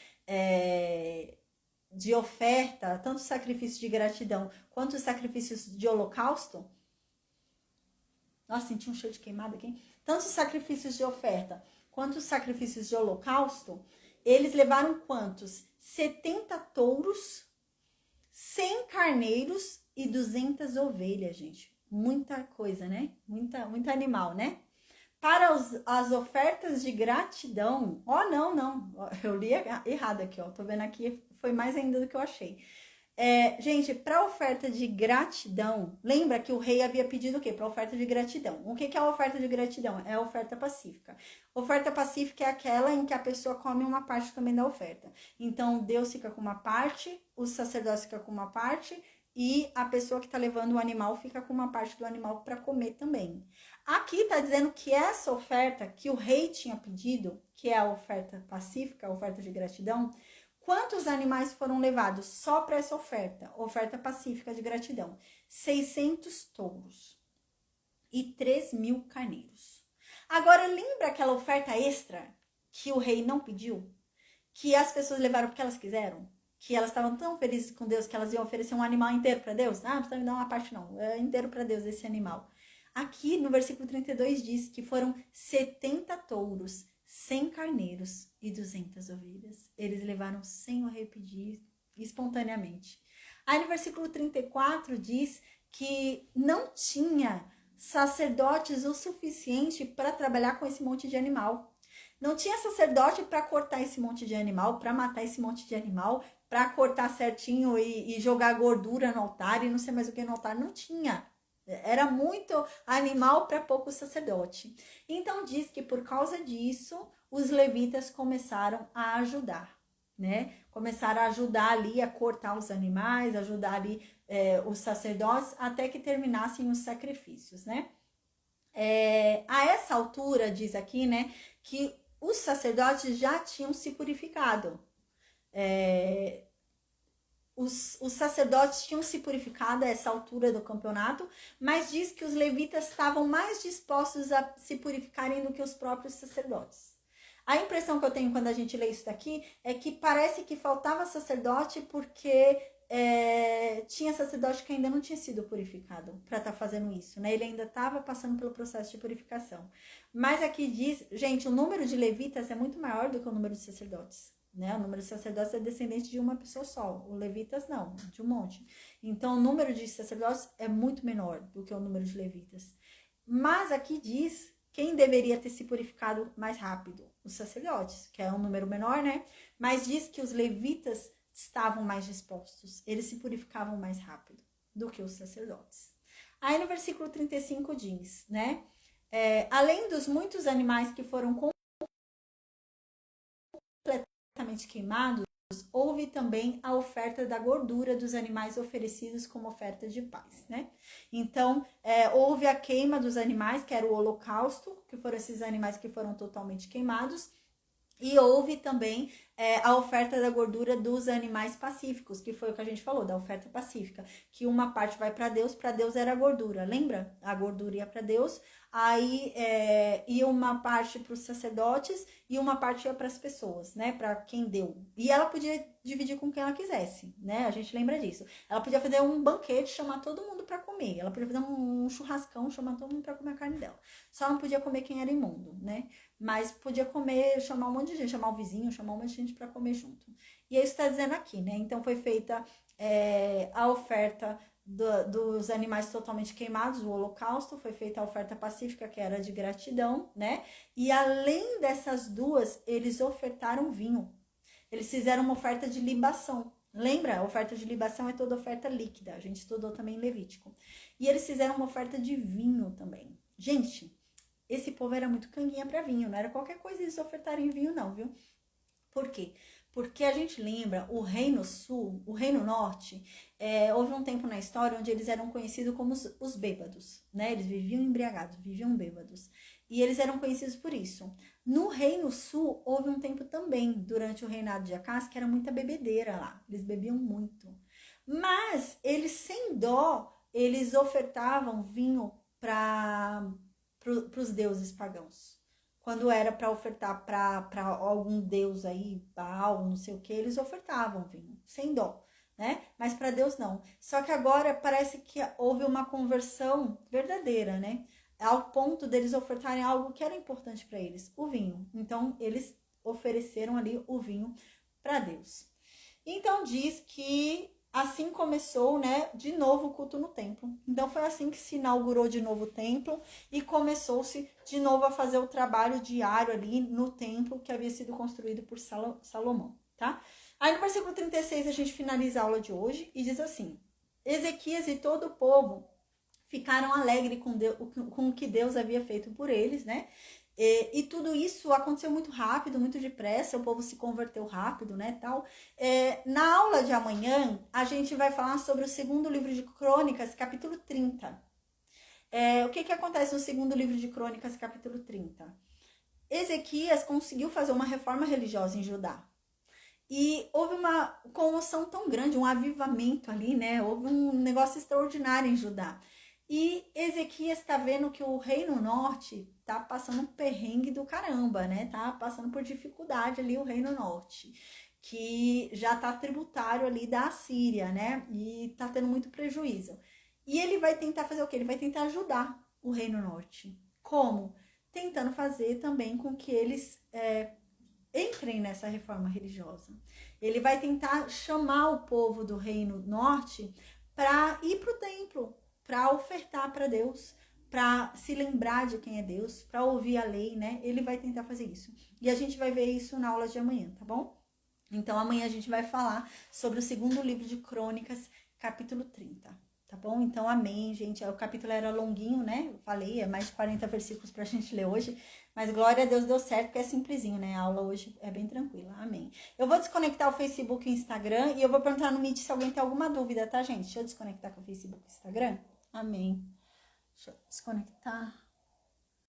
de oferta, tanto os sacrifícios de gratidão, quanto os sacrifícios de holocausto. Nossa, senti um cheiro de queimado aqui. Tanto os sacrifícios de oferta, quanto os sacrifícios de holocausto, eles levaram quantos? 70 touros, 100 carneiros e 200 ovelhas, gente. Muita coisa, né? Muito animal, né? Para as ofertas de gratidão, não, eu li errado aqui, ó, tô vendo aqui, foi mais ainda do que eu achei. Gente, para oferta de gratidão, lembra que o rei havia pedido o quê? Para oferta de gratidão. O que é a oferta de gratidão? É a oferta pacífica. Oferta pacífica é aquela em que a pessoa come uma parte também da oferta. Então, Deus fica com uma parte, o sacerdote fica com uma parte e a pessoa que está levando o animal fica com uma parte do animal para comer também. Aqui está dizendo que essa oferta que o rei tinha pedido, que é a oferta pacífica, a oferta de gratidão, quantos animais foram levados só para essa oferta pacífica de gratidão? 600 touros e 3.000 carneiros. Agora, lembra aquela oferta extra que o rei não pediu? Que as pessoas levaram porque elas quiseram? Que elas estavam tão felizes com Deus que elas iam oferecer um animal inteiro para Deus? Ah, não precisa me dar uma parte não, é inteiro para Deus esse animal. Aqui no versículo 32 diz que foram 70 touros, 100 carneiros e 200 ovelhas. Eles levaram sem o rei pedir, espontaneamente. Aí no versículo 34 diz que não tinha sacerdotes o suficiente para trabalhar com esse monte de animal. Não tinha sacerdote para cortar esse monte de animal, para matar esse monte de animal, para cortar certinho e jogar gordura no altar e não sei mais o que no altar. Não tinha. Era muito animal para pouco sacerdote. Então diz que por causa disso, os levitas começaram a ajudar, né? Começaram a ajudar ali a cortar os animais, ajudar ali os sacerdotes, até que terminassem os sacrifícios, né? A essa altura, diz aqui, né, que os sacerdotes já tinham se purificado. Os sacerdotes tinham se purificado a essa altura do campeonato, mas diz que os levitas estavam mais dispostos a se purificarem do que os próprios sacerdotes. A impressão que eu tenho quando a gente lê isso daqui é que parece que faltava sacerdote porque tinha sacerdote que ainda não tinha sido purificado para estar fazendo isso, né? Ele ainda estava passando pelo processo de purificação. Mas aqui diz, gente, o número de levitas é muito maior do que o número de sacerdotes. Né? O número de sacerdotes é descendente de uma pessoa só, o levitas não, de um monte. Então o número de sacerdotes é muito menor do que o número de levitas. Mas aqui diz quem deveria ter se purificado mais rápido, os sacerdotes, que é um número menor, né? Mas diz que os levitas estavam mais dispostos, eles se purificavam mais rápido do que os sacerdotes. Aí no versículo 35 diz, né? Além dos muitos animais que foram completamente queimados, houve também a oferta da gordura dos animais oferecidos como oferta de paz, né? Então, houve a queima dos animais, que era o holocausto, que foram esses animais que foram totalmente queimados, e houve também a oferta da gordura dos animais pacíficos, que foi o que a gente falou, da oferta pacífica, que uma parte vai para Deus era a gordura, lembra? A gordura ia para Deus, aí ia uma parte para os sacerdotes e uma parte ia para as pessoas, né? Para quem deu. E ela podia dividir com quem ela quisesse, né? A gente lembra disso. Ela podia fazer um banquete, chamar todo mundo para comer. Ela podia fazer um churrascão, chamar todo mundo para comer a carne dela. Só não podia comer quem era imundo, né? Mas podia comer, chamar um monte de gente, chamar o vizinho, chamar um monte de gente para comer junto. E é isso que está dizendo aqui, né? Então foi feita a oferta dos animais totalmente queimados, o holocausto, foi feita a oferta pacífica, que era de gratidão, né? E além dessas duas, eles ofertaram vinho. Eles fizeram uma oferta de libação. Lembra? A oferta de libação é toda oferta líquida. A gente estudou também em Levítico. E eles fizeram uma oferta de vinho também. Gente, esse povo era muito canguinha para vinho. Não era qualquer coisa eles ofertarem vinho, não, viu? Por quê? Porque a gente lembra, o Reino Sul, o Reino Norte, houve um tempo na história onde eles eram conhecidos como os bêbados, né? Eles viviam embriagados, viviam bêbados. E eles eram conhecidos por isso. No Reino Sul, houve um tempo também, durante o reinado de Acás, que era muita bebedeira lá. Eles bebiam muito. Mas eles, sem dó, eles ofertavam vinho para os deuses pagãos. Quando era para ofertar para algum deus aí, Baal, não sei o que, eles ofertavam vinho, sem dó, né? Mas para Deus não. Só que agora parece que houve uma conversão verdadeira, né? Ao ponto deles ofertarem algo que era importante para eles, o vinho. Então, eles ofereceram ali o vinho para Deus. Então, diz que assim começou, né, de novo o culto no templo. Então, foi assim que se inaugurou de novo o templo e começou-se de novo a fazer o trabalho diário ali no templo que havia sido construído por Salomão, tá? Aí, no versículo 36, a gente finaliza a aula de hoje e diz assim: Ezequias e todo o povo ficaram alegres com o que Deus havia feito por eles, né? E tudo isso aconteceu muito rápido, muito depressa, o povo se converteu rápido, né, tal. Na aula de amanhã, a gente vai falar sobre o segundo livro de Crônicas, capítulo 30. O que acontece no segundo livro de Crônicas, capítulo 30? Ezequias conseguiu fazer uma reforma religiosa em Judá. E houve uma comoção tão grande, um avivamento ali, né? Houve um negócio extraordinário em Judá. E Ezequias está vendo que o Reino Norte tá passando um perrengue do caramba, né? Tá passando por dificuldade ali o Reino Norte, que já tá tributário ali da Assíria, né? E tá tendo muito prejuízo. E ele vai tentar fazer o quê? Ele vai tentar ajudar o Reino Norte. Como? Tentando fazer também com que eles entrem nessa reforma religiosa. Ele vai tentar chamar o povo do Reino Norte para ir para o templo, para ofertar para Deus, para se lembrar de quem é Deus, para ouvir a lei, né? Ele vai tentar fazer isso. E a gente vai ver isso na aula de amanhã, tá bom? Então, amanhã a gente vai falar sobre o segundo livro de Crônicas, capítulo 30. Tá bom? Então, amém, gente. O capítulo era longuinho, né? Eu falei, é mais de 40 versículos pra gente ler hoje. Mas glória a Deus, deu certo, porque é simplesinho, né? A aula hoje é bem tranquila. Amém. Eu vou desconectar o Facebook e o Instagram e eu vou perguntar no Meet se alguém tem alguma dúvida, tá, gente? Deixa eu desconectar com o Facebook e o Instagram. Amém. Deixa eu desconectar.